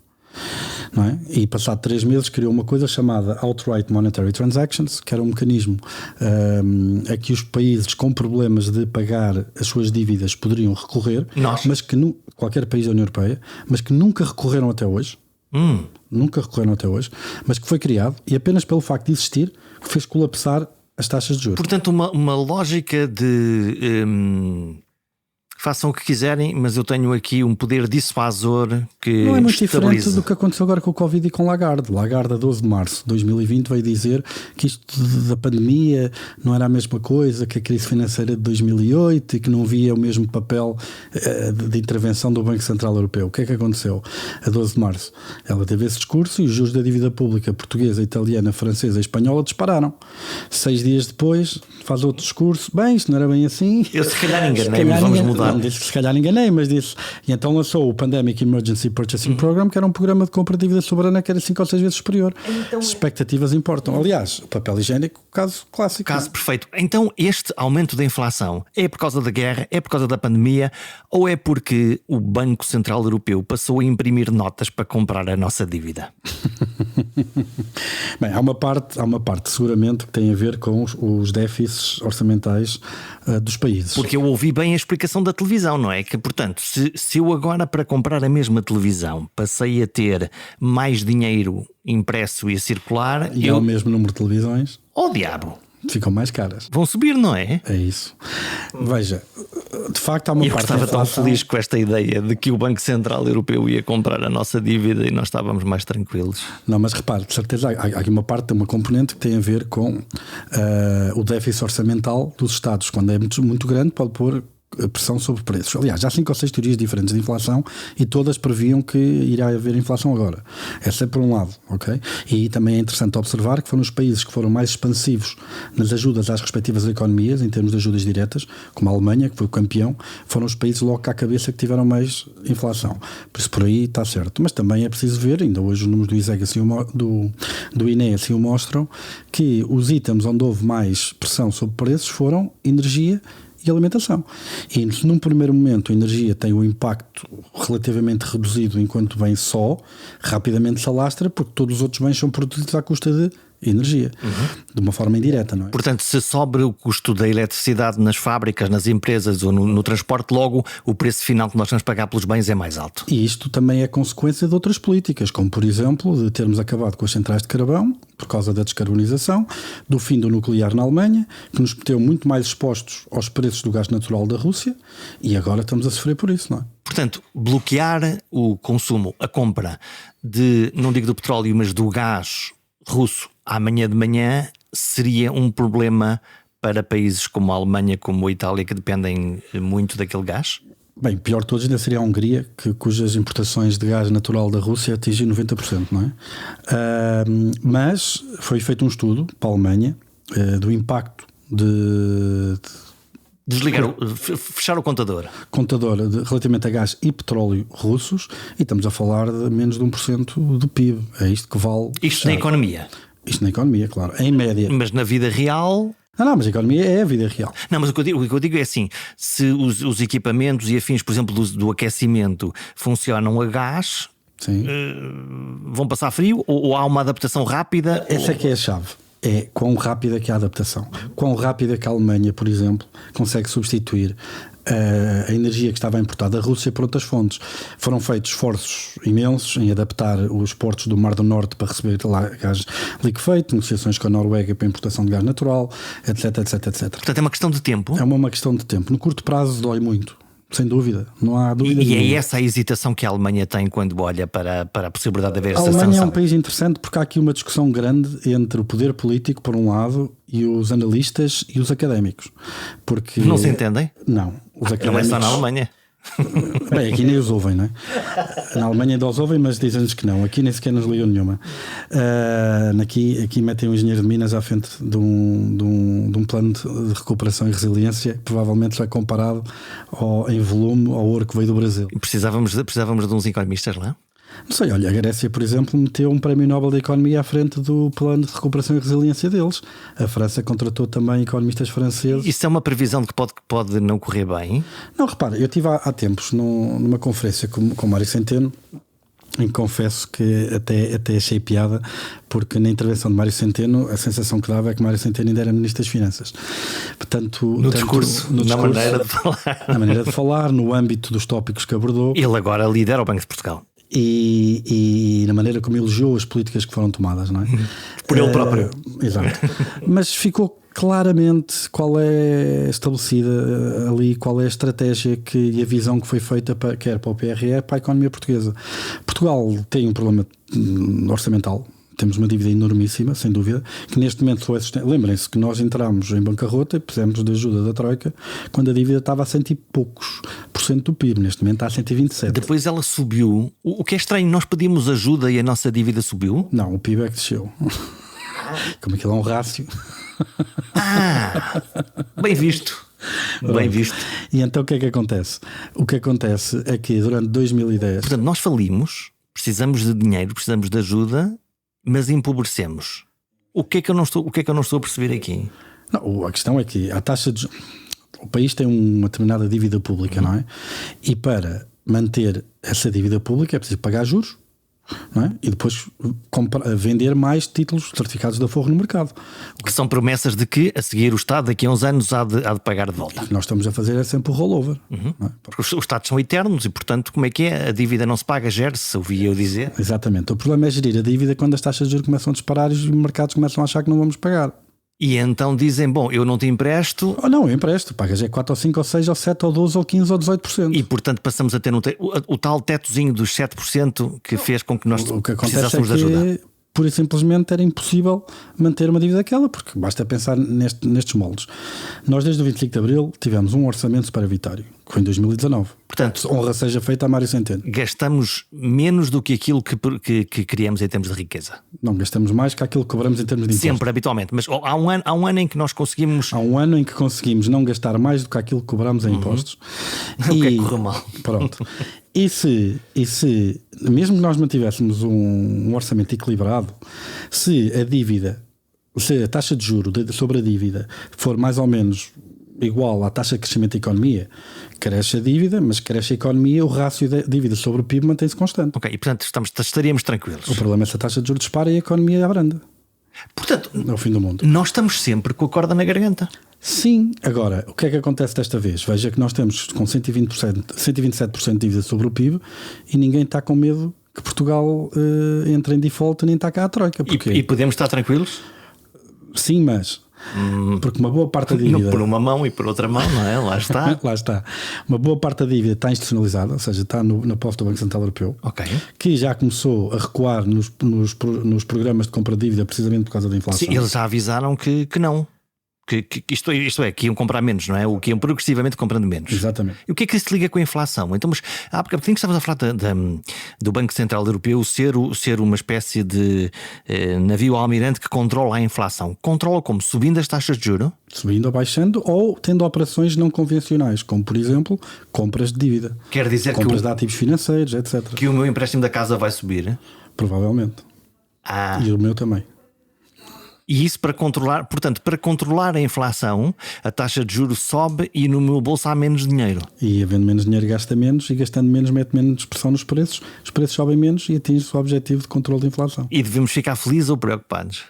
Speaker 2: Não é? E passado 3 meses criou uma coisa chamada Outright Monetary Transactions, que era um mecanismo a que os países com problemas de pagar as suas dívidas poderiam recorrer, mas que qualquer país da União Europeia, mas que nunca recorreram até hoje. Nunca recorreram até hoje, mas que foi criado e apenas pelo facto de existir fez colapsar as taxas de juros.
Speaker 1: Portanto, uma lógica de façam o que quiserem, mas eu tenho aqui um poder dissuasor que
Speaker 2: não é muito
Speaker 1: estabiliza.
Speaker 2: Diferente do que aconteceu agora com o Covid e com Lagarde. Lagarde, a 12 de março de 2020, veio dizer que isto da pandemia não era a mesma coisa que a crise financeira de 2008 e que não havia o mesmo papel de intervenção do Banco Central Europeu. O que é que aconteceu a 12 de março? Ela teve esse discurso e os juros da dívida pública portuguesa, italiana, francesa e espanhola dispararam. 6 dias depois faz outro discurso. Bem, isto não era bem assim.
Speaker 1: Eu se calhar enganei-me, vamos mudar.
Speaker 2: Não disse que se calhar enganei, mas disse. E então lançou o Pandemic Emergency Purchasing Program, que era um programa de compra de dívida soberana que era 5 ou 6 vezes superior. Então, as expectativas importam. Aliás, o papel higiênico, caso clássico.
Speaker 1: Caso perfeito. Então, este aumento da inflação é por causa da guerra, é por causa da pandemia, ou é porque o Banco Central Europeu passou a imprimir notas para comprar a nossa dívida?
Speaker 2: Bem, há uma parte seguramente que tem a ver com os déficits orçamentais dos países.
Speaker 1: Porque eu ouvi bem a explicação da televisão, não é? Que, portanto, se eu agora para comprar a mesma televisão passei a ter mais dinheiro impresso e a circular...
Speaker 2: E ao mesmo número de televisões...
Speaker 1: Oh, diabo!
Speaker 2: Ficam mais caras.
Speaker 1: Vão subir, não é?
Speaker 2: É isso. Veja, de facto há uma
Speaker 1: parte... Eu estava tão
Speaker 2: inflação...
Speaker 1: feliz com esta ideia de que o Banco Central Europeu ia comprar a nossa dívida e nós estávamos mais tranquilos.
Speaker 2: Não, mas repare, de certeza há aqui uma componente que tem a ver com o déficit orçamental dos Estados. Quando é muito grande pode pôr pressão sobre preços. Aliás, já há 5 ou 6 teorias diferentes de inflação e todas previam que irá haver inflação agora. Essa é por um lado, ok? E também é interessante observar que foram os países que foram mais expansivos nas ajudas às respectivas economias, em termos de ajudas diretas, como a Alemanha, que foi o campeão, foram os países logo cá à cabeça que tiveram mais inflação. Por isso, por aí está certo. Mas também é preciso ver, ainda hoje os números do ISEG do INE assim o mostram, que os itens onde houve mais pressão sobre preços foram energia e alimentação. E num primeiro momento a energia tem um impacto relativamente reduzido enquanto bem só, rapidamente se alastra porque todos os outros bens são produzidos à custa de energia, de uma forma indireta, não é?
Speaker 1: Portanto, se sobe o custo da eletricidade nas fábricas, nas empresas ou no transporte, logo o preço final que nós vamos pagar pelos bens é mais alto.
Speaker 2: E isto também é consequência de outras políticas, como por exemplo de termos acabado com as centrais de carvão por causa da descarbonização, do fim do nuclear na Alemanha, que nos meteu muito mais expostos aos preços do gás natural da Rússia, e agora estamos a sofrer por isso, não é?
Speaker 1: Portanto, bloquear o consumo, a compra de, não digo do petróleo, mas do gás russo amanhã de manhã seria um problema para países como a Alemanha, como a Itália, que dependem muito daquele gás?
Speaker 2: Bem, pior de todos ainda seria a Hungria, cujas importações de gás natural da Rússia atingem 90%, não é? Mas foi feito um estudo para a Alemanha do impacto
Speaker 1: fechar o contador
Speaker 2: relativamente a gás e petróleo russos, e estamos a falar de menos de 1% do PIB. É isto que vale.
Speaker 1: Isto na economia?
Speaker 2: Isto na economia, claro, em média.
Speaker 1: Mas na vida real...
Speaker 2: Não, mas a economia é a vida real.
Speaker 1: Não, mas o que eu digo é assim: se os equipamentos e afins, por exemplo, do aquecimento funcionam a gás,
Speaker 2: sim,
Speaker 1: vão passar frio ou há uma adaptação rápida?
Speaker 2: Essa é que é a chave. É quão rápida que é a adaptação. Quão rápida que a Alemanha, por exemplo, consegue substituir a energia que estava importada da Rússia por outras fontes. Foram feitos esforços imensos em adaptar os portos do Mar do Norte para receber lá gás liquefeito, negociações com a Noruega para a importação de gás natural, etc, etc, etc.
Speaker 1: Portanto, é uma questão de tempo?
Speaker 2: É uma questão de tempo. No curto prazo dói muito. Sem dúvida, não há dúvida.
Speaker 1: E é essa a hesitação que a Alemanha tem quando olha para a possibilidade de haver essa sanção?
Speaker 2: A Alemanha é um país interessante porque há aqui uma discussão grande entre o poder político, por um lado, e os analistas e os académicos. Porque...
Speaker 1: Não se entendem?
Speaker 2: Não. Os académicos...
Speaker 1: Não é só na Alemanha.
Speaker 2: Bem, aqui nem os ouvem, não é? Na Alemanha ainda os ouvem, mas dizem-nos que não. Aqui nem sequer nos ligam nenhuma. Aqui metem um engenheiro de Minas à frente de um plano de recuperação e resiliência que provavelmente vai comparado em volume ao ouro que veio do Brasil.
Speaker 1: E precisávamos de uns economistas lá?
Speaker 2: Não sei, olha, a Grécia, por exemplo, meteu um prémio Nobel da Economia à frente do plano de recuperação e resiliência deles. A França contratou também economistas franceses.
Speaker 1: Isso é uma previsão de que pode não correr bem?
Speaker 2: Não, repara, eu estive há tempos numa conferência com Mário Centeno, em que confesso que até achei piada, porque na intervenção de Mário Centeno a sensação que dava é que Mário Centeno ainda era Ministro das Finanças. Portanto,
Speaker 1: no discurso, na maneira de falar.
Speaker 2: Na maneira de falar, no âmbito dos tópicos que abordou.
Speaker 1: Ele agora lidera o Banco de Portugal.
Speaker 2: E na maneira como elogiou as políticas que foram tomadas, não é?
Speaker 1: Por ele próprio.
Speaker 2: Exato. Mas ficou claramente qual é estabelecida ali, qual é a estratégia e a visão que foi feita quer para o PRR, para a economia portuguesa. Portugal tem um problema orçamental. Temos uma dívida enormíssima, sem dúvida, que neste momento foi sustentável. Lembrem-se que nós entramos em bancarrota e precisamos de ajuda da Troika quando a dívida estava a 100 e poucos % do PIB. Neste momento está a 127.
Speaker 1: Depois ela subiu. O que é estranho, nós pedimos ajuda e a nossa dívida subiu?
Speaker 2: Não, o PIB é que desceu. Como aquilo é um rácio.
Speaker 1: Bem visto. Bem visto.
Speaker 2: E então o que é que acontece? O que acontece é que durante 2010...
Speaker 1: Portanto, nós falimos, precisamos de dinheiro, precisamos de ajuda, mas empobrecemos. O que é que eu não estou a perceber aqui?
Speaker 2: Não, a questão é que a taxa de... O país tem uma determinada dívida pública, não é? E para manter essa dívida pública é preciso pagar juros, não é? E depois vender mais títulos certificados de aforro no mercado.
Speaker 1: Que são promessas de que a seguir o Estado daqui a uns anos há de pagar de volta.
Speaker 2: O que nós estamos a fazer é sempre o rollover.
Speaker 1: Não é? Porque os Estados são eternos e, portanto, como é que é? A dívida não se paga, gera-se, ouvi eu dizer.
Speaker 2: Exatamente. O problema é gerir a dívida quando as taxas de juros começam a disparar e os mercados começam a achar que não vamos pagar.
Speaker 1: E então dizem, bom, eu não te empresto...
Speaker 2: Não, eu empresto, pagas 4 ou 5 ou 6 ou 7 ou 12 ou 15 ou 18%.
Speaker 1: E portanto passamos a ter o tal tetozinho dos 7% que fez com que nós precisássemos de ajuda.
Speaker 2: Pura e simplesmente era impossível manter uma dívida daquela, porque basta pensar nestes moldes. Nós desde o 25 de Abril tivemos um orçamento superavitário, que foi em 2019.
Speaker 1: Portanto,
Speaker 2: honra seja feita a Mário Centeno.
Speaker 1: Gastamos menos do que aquilo que criamos em termos de riqueza.
Speaker 2: Não, gastamos mais que aquilo que cobramos em termos de impostos.
Speaker 1: Sempre, habitualmente. Mas há um ano em que nós conseguimos...
Speaker 2: Há um ano em que conseguimos não gastar mais do que aquilo que cobramos em impostos.
Speaker 1: O que é que correu mal?
Speaker 2: Pronto. E se mesmo que nós mantivéssemos um orçamento equilibrado, se a taxa de juro sobre a dívida for mais ou menos igual à taxa de crescimento da economia, cresce a dívida, mas cresce a economia, o rácio da dívida sobre o PIB mantém-se constante.
Speaker 1: Ok, e portanto estaríamos tranquilos.
Speaker 2: O problema é se a taxa de juros dispara e a economia abranda.
Speaker 1: Portanto,
Speaker 2: É o fim do mundo.
Speaker 1: nós estamos sempre com a corda na garganta.
Speaker 2: Sim, agora, o que é que acontece desta vez? Veja que nós temos com 127% de dívida sobre o PIB e ninguém está com medo que Portugal entre em default, nem está cá a troika.
Speaker 1: E podemos estar tranquilos?
Speaker 2: Sim, mas porque uma boa parte da dívida...
Speaker 1: Por uma mão e por outra mão, não é? Lá está.
Speaker 2: Lá está. Uma boa parte da dívida está institucionalizada, ou seja, está na posse do Banco Central Europeu, que já começou a recuar nos programas de compra de dívida precisamente por causa da inflação.
Speaker 1: Sim, eles já avisaram que não. Que isto é, que iam comprar menos, não é? O que iam progressivamente comprando menos.
Speaker 2: Exatamente.
Speaker 1: E o que é que isso liga com a inflação? Então, mas há bocadinho que estavas a falar do Banco Central Europeu ser uma espécie de navio almirante que controla a inflação. Controla como? Subindo as taxas de juros?
Speaker 2: Subindo ou baixando, ou tendo operações não convencionais, como por exemplo, compras de dívida.
Speaker 1: Quer dizer
Speaker 2: compras de ativos financeiros, etc.
Speaker 1: Que o meu empréstimo da casa vai subir?
Speaker 2: Provavelmente. E o meu também.
Speaker 1: E isso para controlar, portanto, para controlar a inflação, a taxa de juros sobe e no meu bolso há menos dinheiro.
Speaker 2: E havendo menos dinheiro gasta menos, e gastando menos mete menos pressão nos preços, os preços sobem menos e atinge-se o objetivo de controle da inflação.
Speaker 1: E devemos ficar felizes ou preocupados?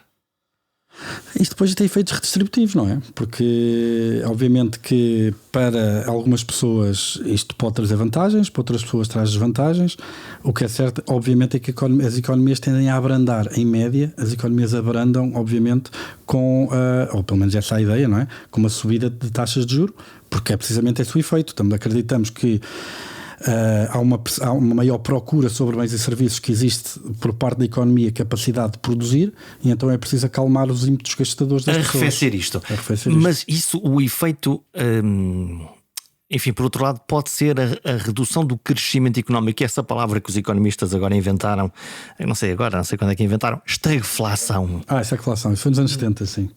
Speaker 2: Isto depois tem efeitos redistributivos, não é? Porque obviamente que para algumas pessoas isto pode trazer vantagens, para outras pessoas traz desvantagens. O que é certo, obviamente, é que as economias tendem a abrandar. Em média, as economias abrandam, obviamente, com, ou pelo menos essa é a ideia, não é? Com uma subida de taxas de juros, porque é precisamente esse o efeito. Acreditamos que há uma maior procura sobre bens e serviços que existe por parte da economia, capacidade de produzir, e então é preciso acalmar os ímpetos gastadores das pessoas.
Speaker 1: Arrefecer isto. Mas isso, o efeito, enfim, por outro lado, pode ser a redução do crescimento económico, essa palavra que os economistas agora inventaram, eu não sei quando é que inventaram, estagflação.
Speaker 2: Estagflação, isso foi nos anos 70, sim.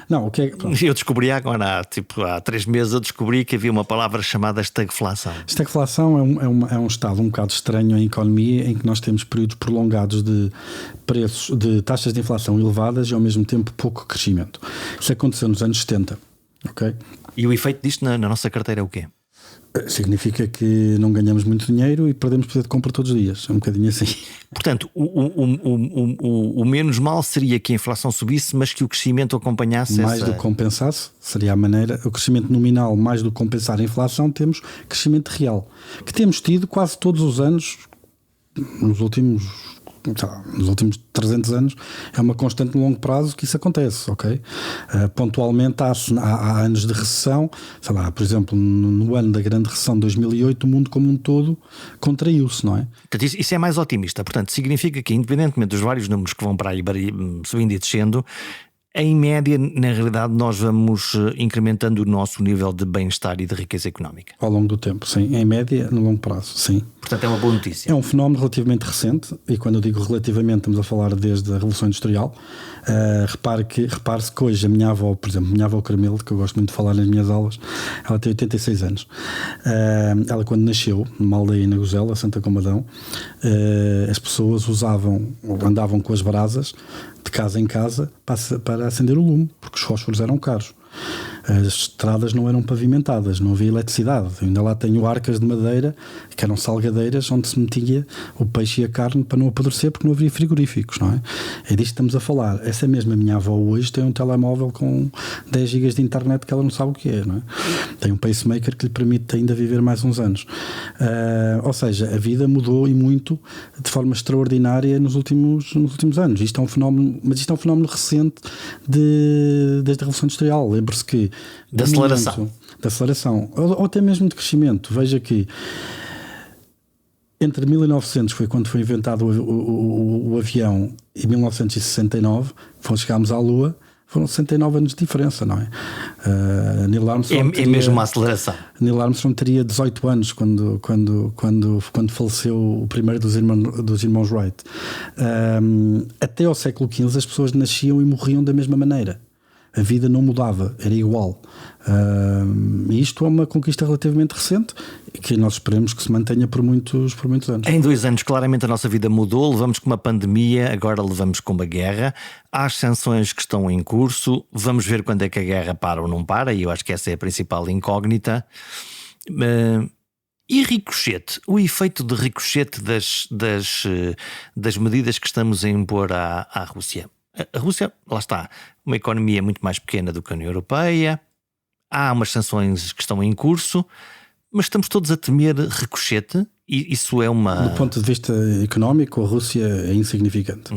Speaker 2: Não, o que é...
Speaker 1: Eu descobri agora, há 3 meses, eu descobri que havia uma palavra chamada estagflação.
Speaker 2: Estagflação é um estado um bocado estranho em economia, em que nós temos períodos prolongados de preços, de taxas de inflação elevadas e ao mesmo tempo pouco crescimento. Isso aconteceu nos anos 70, ok?
Speaker 1: E o efeito disto na nossa carteira é o quê?
Speaker 2: Significa que não ganhamos muito dinheiro e perdemos poder de compra todos os dias. É um bocadinho assim.
Speaker 1: Portanto, o menos mal seria que a inflação subisse, mas que o crescimento acompanhasse
Speaker 2: mais do que compensasse, seria a maneira. O crescimento nominal, mais do que compensar a inflação, temos crescimento real, que temos tido quase todos os anos nos últimos 300 anos. É uma constante no longo prazo que isso acontece, ok? Pontualmente há anos de recessão, sei lá, por exemplo, no ano da grande recessão de 2008, o mundo como um todo contraiu-se, não é?
Speaker 1: Portanto, isso é mais otimista. Portanto, significa que, independentemente dos vários números que vão para aí subindo e descendo, em média, na realidade, nós vamos incrementando o nosso nível de bem-estar e de riqueza económica.
Speaker 2: Ao longo do tempo, sim. Em média, no longo prazo, sim.
Speaker 1: Portanto, é uma boa notícia.
Speaker 2: É um fenómeno relativamente recente, e quando eu digo relativamente, estamos a falar desde a Revolução Industrial. Repare-se que hoje a minha avó, por exemplo, minha avó Carmelo, que eu gosto muito de falar nas minhas aulas, ela tem 86 anos. Ela, quando nasceu, numa aldeia na Gozela, Santa Comadão, as pessoas andavam com as brasas de casa em casa para acender o lume, porque os fósforos eram caros. As estradas não eram pavimentadas, não havia eletricidade. Eu ainda lá tenho arcas de madeira que eram salgadeiras onde se metia o peixe e a carne para não apodrecer, porque não havia frigoríficos, não é? É disto que estamos a falar. Essa mesma minha avó hoje tem um telemóvel com 10 GB de internet que ela não sabe o que é, não é? Tem um pacemaker que lhe permite ainda viver mais uns anos. Ou seja, a vida mudou e muito de forma extraordinária nos últimos anos. Isto é um fenómeno recente desde a Revolução Industrial. Lembre-se que
Speaker 1: da
Speaker 2: aceleração ou até mesmo de crescimento. Veja que entre 1900, foi quando foi inventado o avião, e 1969, chegámos à Lua, foram 69 anos de diferença, não é? Neil Armstrong
Speaker 1: é mesmo uma aceleração.
Speaker 2: Neil Armstrong teria 18 anos quando faleceu o primeiro dos irmãos Wright. Até ao século XV as pessoas nasciam e morriam da mesma maneira. A vida não mudava, era igual. E isto é uma conquista relativamente recente e que nós esperemos que se mantenha por muitos anos.
Speaker 1: Em 2 anos, claramente a nossa vida mudou. Levamos com uma pandemia, agora levamos com uma guerra. Há as sanções que estão em curso. Vamos ver quando é que a guerra para ou não para, e eu acho que essa é a principal incógnita. E ricochete, o efeito de ricochete das medidas que estamos a impor à Rússia. A Rússia, lá está, uma economia muito mais pequena do que a União Europeia, há umas sanções que estão em curso, mas estamos todos a temer ricochete, e isso é uma...
Speaker 2: Do ponto de vista económico, a Rússia é insignificante.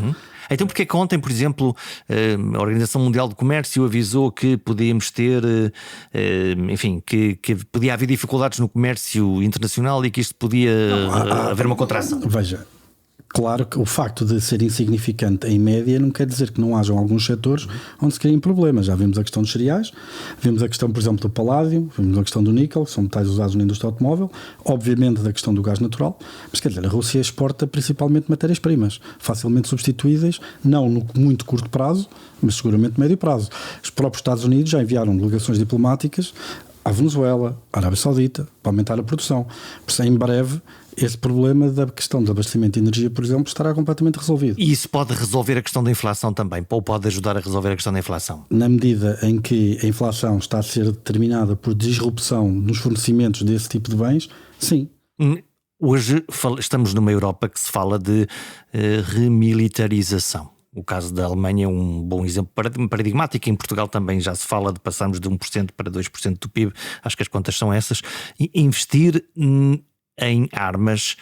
Speaker 1: Então porque é que ontem, por exemplo, a Organização Mundial do Comércio avisou que podíamos ter, enfim, que podia haver dificuldades no comércio internacional e que isto podia haver uma contração?
Speaker 2: Veja, claro que o facto de ser insignificante em média não quer dizer que não hajam alguns setores onde se criem problemas. Já vimos a questão dos cereais, vimos a questão, por exemplo, do paládio, vimos a questão do níquel, que são metais usados na indústria automóvel, obviamente da questão do gás natural, mas quer dizer, a Rússia exporta principalmente matérias-primas, facilmente substituíveis, não no muito curto prazo, mas seguramente médio prazo. Os próprios Estados Unidos já enviaram delegações diplomáticas à Venezuela, à Arábia Saudita, para aumentar a produção. Por isso, em breve, esse problema da questão do abastecimento de energia, por exemplo, estará completamente resolvido.
Speaker 1: E isso pode resolver a questão da inflação também, ou pode ajudar a resolver a questão da inflação?
Speaker 2: Na medida em que a inflação está a ser determinada por disrupção nos fornecimentos desse tipo de bens, sim.
Speaker 1: Hoje estamos numa Europa que se fala de remilitarização. O caso da Alemanha é um bom exemplo paradigmático. Em Portugal também já se fala de passarmos de 1% para 2% do PIB. Acho que as contas são essas. E investir em armas,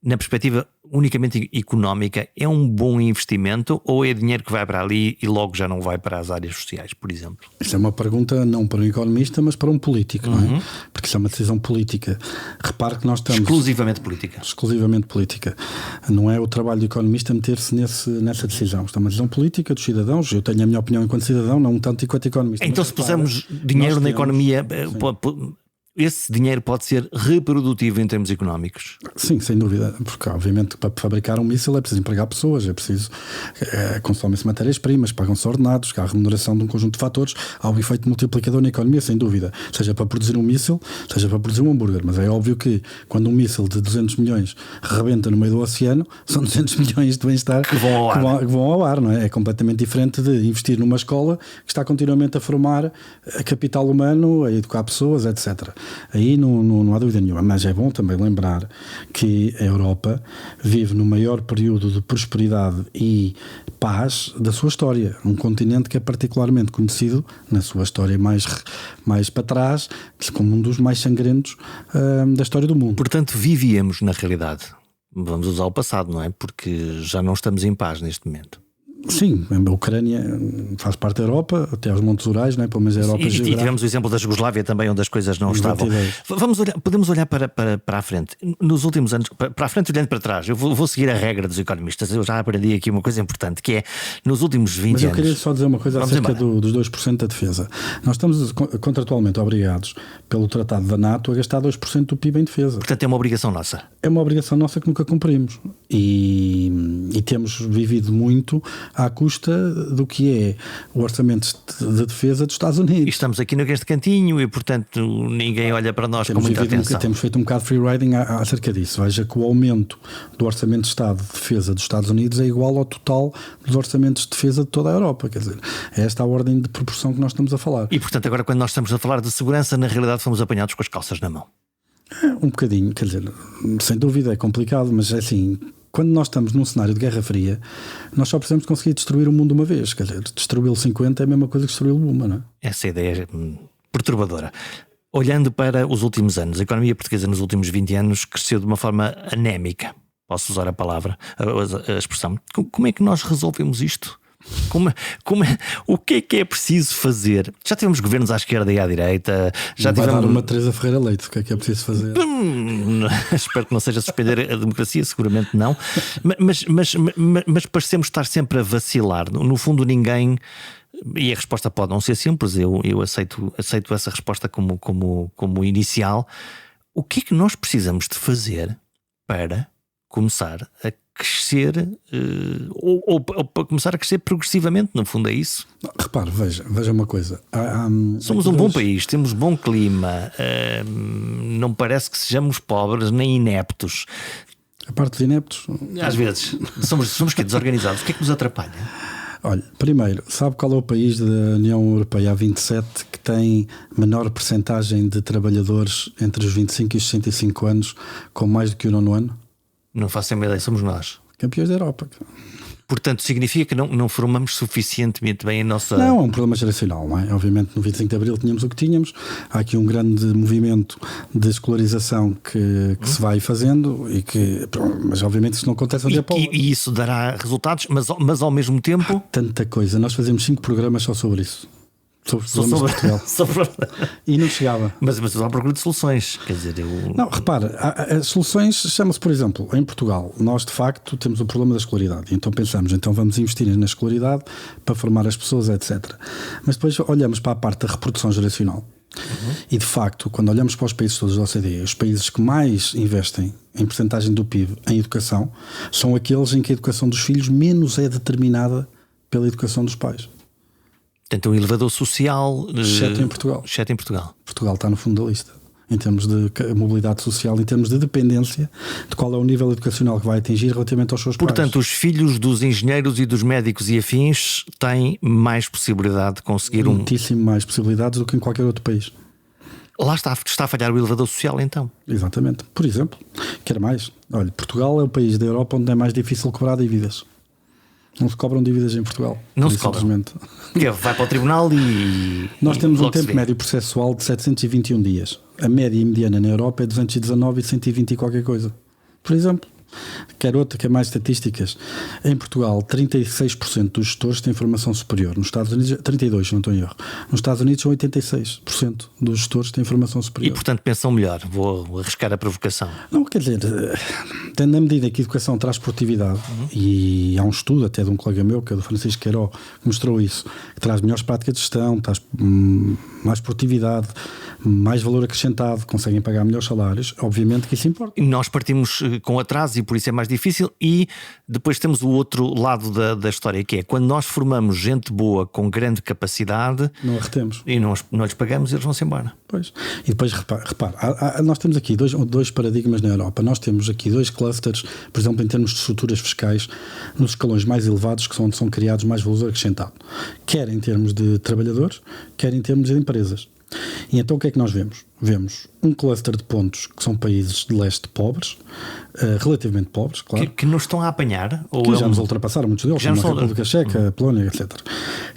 Speaker 1: na perspectiva unicamente económica, é um bom investimento ou é dinheiro que vai para ali e logo já não vai para as áreas sociais, por exemplo?
Speaker 2: Isto é uma pergunta não para um economista, mas para um político, não é? Porque isso é uma decisão política. Repare que nós estamos...
Speaker 1: Exclusivamente política.
Speaker 2: Exclusivamente política. Não é o trabalho do economista meter-se nessa decisão. Isto é uma decisão política dos cidadãos. Eu tenho a minha opinião enquanto cidadão, não tanto enquanto economista.
Speaker 1: Então, se pusermos dinheiro na economia... Esse dinheiro pode ser reprodutivo em termos económicos?
Speaker 2: Sim, sem dúvida, porque obviamente para fabricar um míssil é preciso empregar pessoas, é preciso consomem-se matérias-primas, pagam-se ordenados, há a remuneração de um conjunto de fatores, há um efeito multiplicador na economia, sem dúvida, seja para produzir um míssil, seja para produzir um hambúrguer, mas é óbvio que quando um míssil de 200 milhões rebenta no meio do oceano, são 200 milhões de bem-estar que vão ao ar, não é? É completamente diferente de investir numa escola que está continuamente a formar capital humano, a educar pessoas, etc. Aí não há dúvida nenhuma, mas é bom também lembrar que a Europa vive no maior período de prosperidade e paz da sua história, um continente que é particularmente conhecido na sua história mais para trás como um dos mais sangrentos da história do mundo.
Speaker 1: Portanto, vivíamos na realidade, vamos usar o passado, não é? Porque já não estamos em paz neste momento.
Speaker 2: Sim, a Ucrânia faz parte da Europa, até aos Montes Urais, não é? Pelo menos a Europa.
Speaker 1: E tivemos o exemplo da Jugoslávia também, onde as coisas não estavam. Podemos olhar para a frente. Nos últimos anos, para a frente olhando para trás, eu vou seguir a regra dos economistas. Eu já aprendi aqui uma coisa importante, que é, nos últimos 20 anos...
Speaker 2: Mas eu queria só dizer uma coisa acerca dos 2% da defesa. Nós estamos contratualmente obrigados, pelo Tratado da NATO, a gastar 2% do PIB em defesa.
Speaker 1: Portanto, é uma obrigação nossa.
Speaker 2: É uma obrigação nossa que nunca cumprimos. E temos vivido muito à custa do que é o orçamento de defesa dos Estados Unidos.
Speaker 1: E estamos aqui neste cantinho e, portanto, ninguém olha para nós com muita atenção.
Speaker 2: Temos feito um bocado de free riding acerca disso. Veja que o aumento do orçamento de Estado de defesa dos Estados Unidos é igual ao total dos orçamentos de defesa de toda a Europa. Quer dizer, é esta a ordem de proporção que nós estamos a falar.
Speaker 1: E, portanto, agora quando nós estamos a falar de segurança, na realidade fomos apanhados com as calças na mão.
Speaker 2: Um bocadinho, quer dizer, sem dúvida é complicado, mas é assim... Quando nós estamos num cenário de Guerra Fria, nós só precisamos conseguir destruir o mundo uma vez. Quer dizer, destruí-lo 50 é a mesma coisa que destruí-lo uma, não é?
Speaker 1: Essa ideia é perturbadora. Olhando para os últimos anos, a economia portuguesa nos últimos 20 anos cresceu de uma forma anémica. Posso usar a palavra, a expressão. Como é que nós resolvemos isto? O que é preciso fazer? Já tivemos governos à esquerda e à direita. Já
Speaker 2: tivemos...
Speaker 1: Vai dar
Speaker 2: uma Teresa Ferreira Leite. O que é preciso fazer?
Speaker 1: Espero que não seja suspender a democracia, seguramente não. Mas parecemos estar sempre a vacilar. No fundo, ninguém... E a resposta pode não ser simples. Eu aceito essa resposta como inicial. O que é que nós precisamos de fazer para começar a crescer ou para começar a crescer progressivamente? No fundo é isso.
Speaker 2: Repare, veja uma coisa.
Speaker 1: Somos um bom país, temos bom clima, não parece que sejamos pobres nem ineptos.
Speaker 2: A parte dos ineptos,
Speaker 1: às vezes somos desorganizados. O que é que nos atrapalha?
Speaker 2: Olha, primeiro, sabe qual é o país da União Europeia, a 27, que tem menor percentagem de trabalhadores entre os 25 e os 65 anos com mais do que o 9º ano?
Speaker 1: Não faço a minha ideia, somos nós.
Speaker 2: Campeões da Europa.
Speaker 1: Portanto, significa que não formamos suficientemente bem a nossa...
Speaker 2: Não, é um problema geracional, não é? Obviamente no 25 de Abril tínhamos o que tínhamos. Há aqui um grande movimento de escolarização que se vai fazendo mas obviamente isso não acontece um dia para o outro.
Speaker 1: E isso dará resultados, mas ao mesmo tempo...
Speaker 2: Tanta coisa. Nós fazemos 5 programas só sobre isso. Sobre os problemas de Portugal. E não chegava.
Speaker 1: Mas estou à procura de soluções. Quer dizer,
Speaker 2: Não, repara, as soluções chama-se, por exemplo, em Portugal, nós de facto temos o problema da escolaridade. Então pensamos, vamos investir na escolaridade para formar as pessoas, etc. Mas depois olhamos para a parte da reprodução geracional. E de facto, quando olhamos para os países todos da OCDE, os países que mais investem em percentagem do PIB em educação são aqueles em que a educação dos filhos menos é determinada pela educação dos pais.
Speaker 1: Portanto, um elevador social...
Speaker 2: Exceto em Portugal.
Speaker 1: Exceto em Portugal.
Speaker 2: Portugal está no fundo da lista. Em termos de mobilidade social, em termos de dependência de qual é o nível educacional que vai atingir relativamente aos seus pais.
Speaker 1: Portanto, os filhos dos engenheiros e dos médicos e afins têm mais possibilidade de conseguir
Speaker 2: muitíssimo mais possibilidades do que em qualquer outro país.
Speaker 1: Lá está a falhar o elevador social, então.
Speaker 2: Exatamente. Por exemplo, quer mais? Olha, Portugal é o país da Europa onde é mais difícil cobrar dívidas. Não se cobram dívidas em Portugal.
Speaker 1: Não se cobram. Vai para o tribunal e...
Speaker 2: Nós temos um tempo médio processual de 721 dias. A média mediana na Europa é 219 e 120 e qualquer coisa. Por exemplo. Quer outra, quer mais estatísticas. Em Portugal, 36% dos gestores têm formação superior. Nos Estados Unidos, 32%, se não estou em erro. Nos Estados Unidos, são 86% dos gestores têm formação superior.
Speaker 1: E, portanto, pensam melhor. Vou arriscar a provocação.
Speaker 2: Não, quer dizer, tendo na medida que a educação traz produtividade, e há um estudo até de um colega meu, que é do Francisco Queiró, que mostrou isso, que traz melhores práticas de gestão, traz mais produtividade, mais valor acrescentado, conseguem pagar melhores salários, obviamente que isso importa.
Speaker 1: E nós partimos com atraso e por isso é mais difícil, e depois temos o outro lado da história, que é quando nós formamos gente boa com grande capacidade,
Speaker 2: não a retemos
Speaker 1: e não lhes pagamos, eles vão-se embora.
Speaker 2: Pois. E depois repara, nós temos aqui dois paradigmas na Europa. Nós temos aqui 2 clusters, por exemplo, em termos de estruturas fiscais, nos escalões mais elevados, que onde são criados mais valor acrescentado, quer em termos de trabalhadores, quer em termos de empresas. E então o que é que nós vemos? Vemos um cluster de pontos que são países de leste pobres, relativamente pobres, claro.
Speaker 1: Que nos estão a apanhar?
Speaker 2: Que já nos ultrapassaram muitos deles, como a República Checa, a Polónia, etc.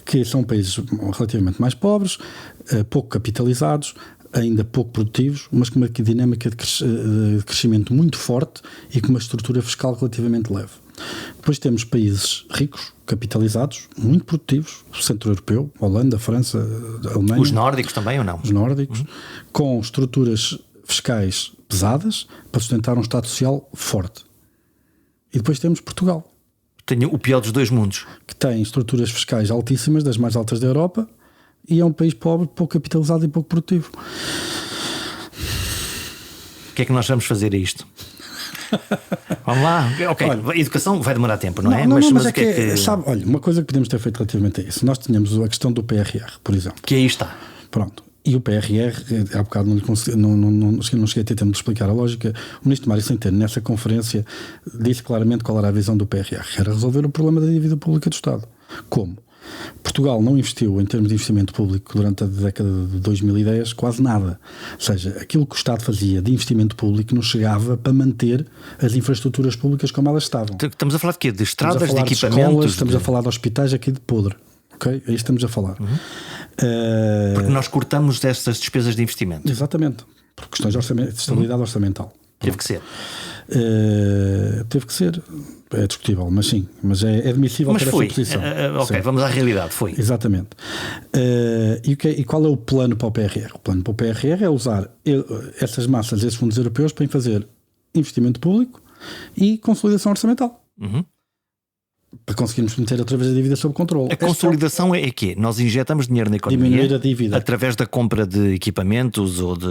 Speaker 2: Que são países relativamente mais pobres, pouco capitalizados, ainda pouco produtivos, mas com uma dinâmica de crescimento muito forte e com uma estrutura fiscal relativamente leve. Depois temos países ricos, capitalizados, muito produtivos, o centro europeu, Holanda, França, Alemanha.
Speaker 1: Os nórdicos também ou não?
Speaker 2: Os nórdicos, com estruturas fiscais pesadas para sustentar um Estado social forte. E depois temos Portugal.
Speaker 1: Tenho o pior dos dois mundos.
Speaker 2: Que tem estruturas fiscais altíssimas, das mais altas da Europa, e é um país pobre, pouco capitalizado e pouco produtivo.
Speaker 1: O que é que nós vamos fazer a isto? Vamos lá, ok. Olha, a educação vai demorar tempo, não é?
Speaker 2: Mas o que é que... Sabe, olha, uma coisa que podemos ter feito relativamente a isso, nós tínhamos a questão do PRR, por exemplo.
Speaker 1: Que aí está.
Speaker 2: Pronto. E o PRR, há bocado não cheguei a ter tempo de explicar a lógica. O ministro Mário Centeno, nessa conferência, disse claramente qual era a visão do PRR. Era resolver o problema da dívida pública do Estado. Como? Portugal não investiu em termos de investimento público durante a década de 2010 quase nada. Ou seja, aquilo que o Estado fazia de investimento público não chegava para manter as infraestruturas públicas como elas estavam.
Speaker 1: Estamos a falar de quê? De estradas, de equipamentos?
Speaker 2: De escolas, estamos a falar de hospitais aqui de podre. Ok? Aí estamos a falar.
Speaker 1: Porque nós cortamos dessas despesas de investimento.
Speaker 2: Exatamente. Por questões de estabilidade orçamental.
Speaker 1: Teve que ser.
Speaker 2: Teve que ser. É discutível, mas sim. Mas é admissível ter essa posição.
Speaker 1: Ok, sim. Vamos à realidade. Foi.
Speaker 2: Exatamente. E qual é o plano para o PRR? O plano para o PRR é usar essas massas, esses fundos europeus, para fazer investimento público e consolidação orçamental. Para conseguirmos meter outra vez a dívida sob controle.
Speaker 1: A consolidação é quê? Nós injetamos dinheiro na economia,
Speaker 2: diminuir a dívida
Speaker 1: através da compra de equipamentos ou de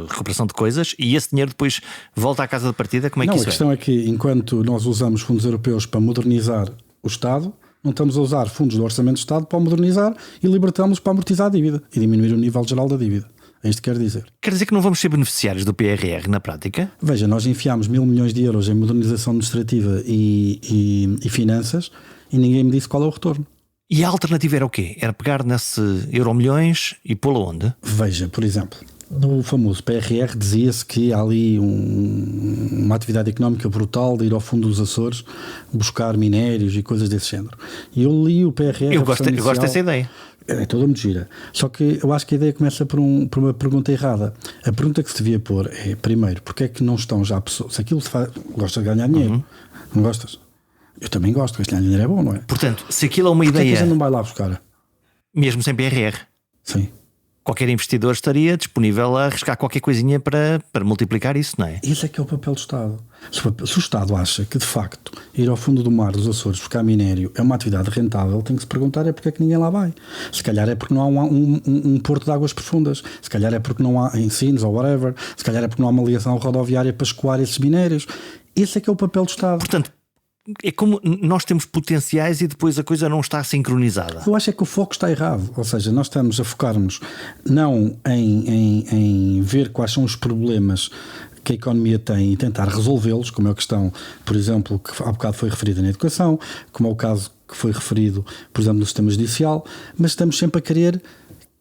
Speaker 1: recuperação de coisas, e esse dinheiro depois volta à casa de partida. Como é que isso é?
Speaker 2: A questão é que enquanto nós usamos fundos europeus para modernizar o Estado, não estamos a usar fundos do Orçamento do Estado para modernizar e libertamos para amortizar a dívida e diminuir o nível geral da dívida. É isto que quer dizer.
Speaker 1: Quer dizer que não vamos ser beneficiários do PRR na prática?
Speaker 2: Veja, nós enfiámos 1.000 milhões de euros em modernização administrativa e finanças e ninguém me disse qual é o retorno.
Speaker 1: E a alternativa era o quê? Era pegar nesse Euromilhões e pô-lo onde?
Speaker 2: Veja, por exemplo, No famoso PRR dizia-se que há ali uma atividade económica brutal de ir ao fundo dos Açores buscar minérios e coisas desse género. E eu li o PRR.
Speaker 1: Eu gosto dessa ideia.
Speaker 2: É toda muito gira. Só que eu acho que a ideia começa por uma pergunta errada. A pergunta que se devia pôr é, primeiro, porque é que não estão já pessoas... Se aquilo se faz... Gostas de ganhar dinheiro? Não gostas? Eu também gosto, ganhar dinheiro é bom, não é?
Speaker 1: Portanto, se aquilo é uma
Speaker 2: Porque
Speaker 1: ideia...
Speaker 2: é que a gente não vai lá buscar?
Speaker 1: Mesmo sem PRR?
Speaker 2: Sim.
Speaker 1: Qualquer investidor estaria disponível a arriscar qualquer coisinha para multiplicar isso, não é?
Speaker 2: Esse é que é o papel do Estado. Se o Estado acha que, de facto, ir ao fundo do mar dos Açores buscar minério é uma atividade rentável, tem que se perguntar é porque é que ninguém lá vai. Se calhar é porque não há um porto de águas profundas. Se calhar é porque não há ensinos ou whatever. Se calhar é porque não há uma ligação rodoviária para escoar esses minérios. Esse é que é o papel do Estado.
Speaker 1: Portanto, é como nós temos potenciais e depois a coisa não está sincronizada.
Speaker 2: Eu acho é que o foco está errado. Ou seja, nós estamos a focar-nos não em ver quais são os problemas que a economia tem e tentar resolvê-los, como é a questão, por exemplo, que há bocado foi referida na educação, como é o caso que foi referido, por exemplo, no sistema judicial, mas estamos sempre a querer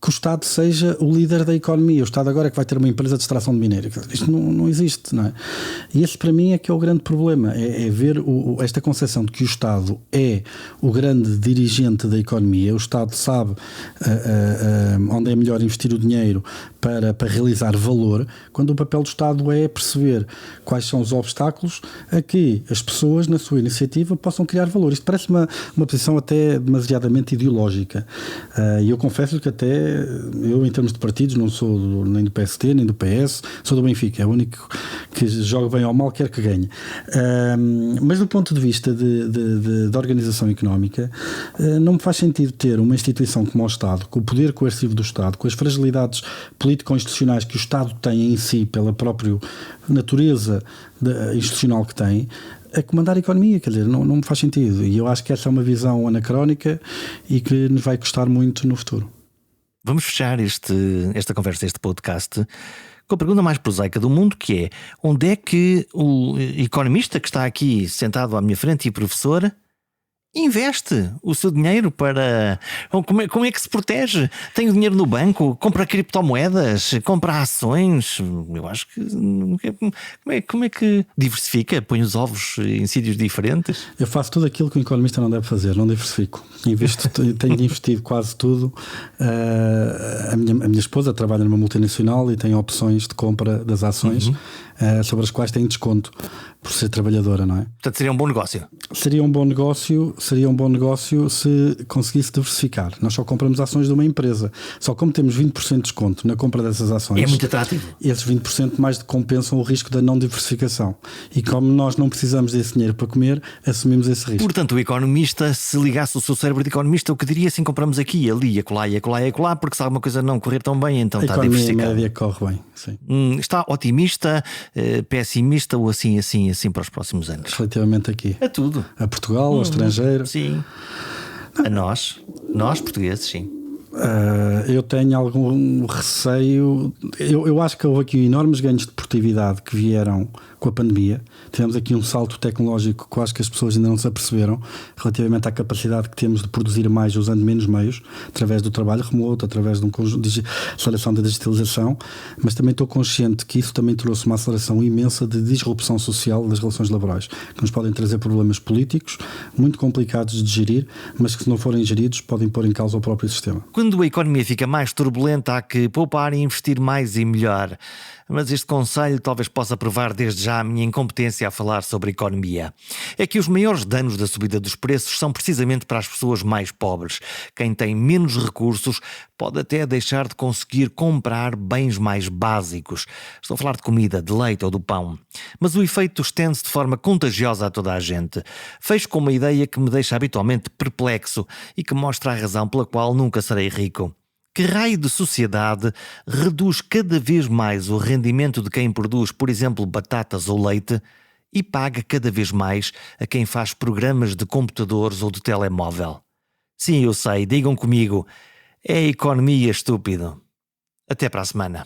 Speaker 2: que o Estado seja o líder da economia. O Estado agora é que vai ter uma empresa de extração de minério. Isto não existe, não é? E esse para mim é que é o grande problema, é ver esta concepção de que o Estado é o grande dirigente da economia. O Estado sabe onde é melhor investir o dinheiro para realizar valor, quando o papel do Estado é perceber quais são os obstáculos a que as pessoas, na sua iniciativa, possam criar valor. Isto parece uma posição até demasiadamente ideológica. E eu confesso que até eu, em termos de partidos, não sou nem do PST, nem do PS, sou do Benfica, é o único que joga bem ou mal, quer que ganhe. Mas do ponto de vista de organização económica, não me faz sentido ter uma instituição como o Estado, com o poder coercivo do Estado, com as fragilidades político-institucionais que o Estado tem em si, pela própria natureza institucional que tem, a comandar a economia. Quer dizer, não me faz sentido. E eu acho que essa é uma visão anacrónica e que nos vai custar muito no futuro.
Speaker 1: Vamos fechar esta conversa, este podcast, com a pergunta mais prosaica do mundo, que é: onde é que o economista que está aqui sentado à minha frente e professor investe o seu dinheiro para... Como é que se protege? Tem o dinheiro no banco? Compra criptomoedas? Compra ações? Eu acho que... Como é que diversifica? Põe os ovos em sítios diferentes?
Speaker 2: Eu faço tudo aquilo que um economista não deve fazer, não diversifico. Tenho investido quase tudo. A minha esposa trabalha numa multinacional e tem opções de compra das ações, sobre as quais tem desconto por ser trabalhadora, não é?
Speaker 1: Portanto, seria um bom negócio.
Speaker 2: Seria um bom negócio se conseguisse diversificar. Nós só compramos ações de uma empresa. Só como temos 20% de desconto na compra dessas ações,
Speaker 1: é muito atrativo.
Speaker 2: Esses 20% mais compensam o risco da não diversificação. E como nós não precisamos desse dinheiro para comer, assumimos esse risco.
Speaker 1: Portanto, o economista, se ligasse o seu cérebro de economista, o que diria assim: compramos aqui, ali, acolá e acolá e acolá, porque se alguma coisa não correr tão bem, então está diversificado.
Speaker 2: A economia média corre bem, sim.
Speaker 1: Está otimista, pessimista ou assim para os próximos anos?
Speaker 2: Relativamente aqui.
Speaker 1: A tudo.
Speaker 2: A Portugal, ao estrangeiro.
Speaker 1: Sim. A nós portugueses, sim.
Speaker 2: Eu tenho algum receio. Eu acho que houve aqui enormes ganhos de produtividade que vieram com a pandemia. Tivemos aqui um salto tecnológico que eu acho que as pessoas ainda não se aperceberam, relativamente à capacidade que temos de produzir mais usando menos meios, através do trabalho remoto, através de um conjunto de aceleração da digitalização. Mas também estou consciente que isso também trouxe uma aceleração imensa de disrupção social das relações laborais, que nos podem trazer problemas políticos muito complicados de gerir, mas que, se não forem geridos, podem pôr em causa o próprio sistema.
Speaker 1: Quando a economia fica mais turbulenta, há que poupar e investir mais e melhor. Mas este conselho talvez possa provar desde já a minha incompetência a falar sobre economia. É que os maiores danos da subida dos preços são precisamente para as pessoas mais pobres. Quem tem menos recursos pode até deixar de conseguir comprar bens mais básicos. Estou a falar de comida, de leite ou do pão. Mas o efeito estende-se de forma contagiosa a toda a gente. Fecho com uma ideia que me deixa habitualmente perplexo e que mostra a razão pela qual nunca serei rico. Que raio de sociedade reduz cada vez mais o rendimento de quem produz, por exemplo, batatas ou leite, e paga cada vez mais a quem faz programas de computadores ou de telemóvel? Sim, eu sei, digam comigo, é a economia, estúpido. Até para a semana.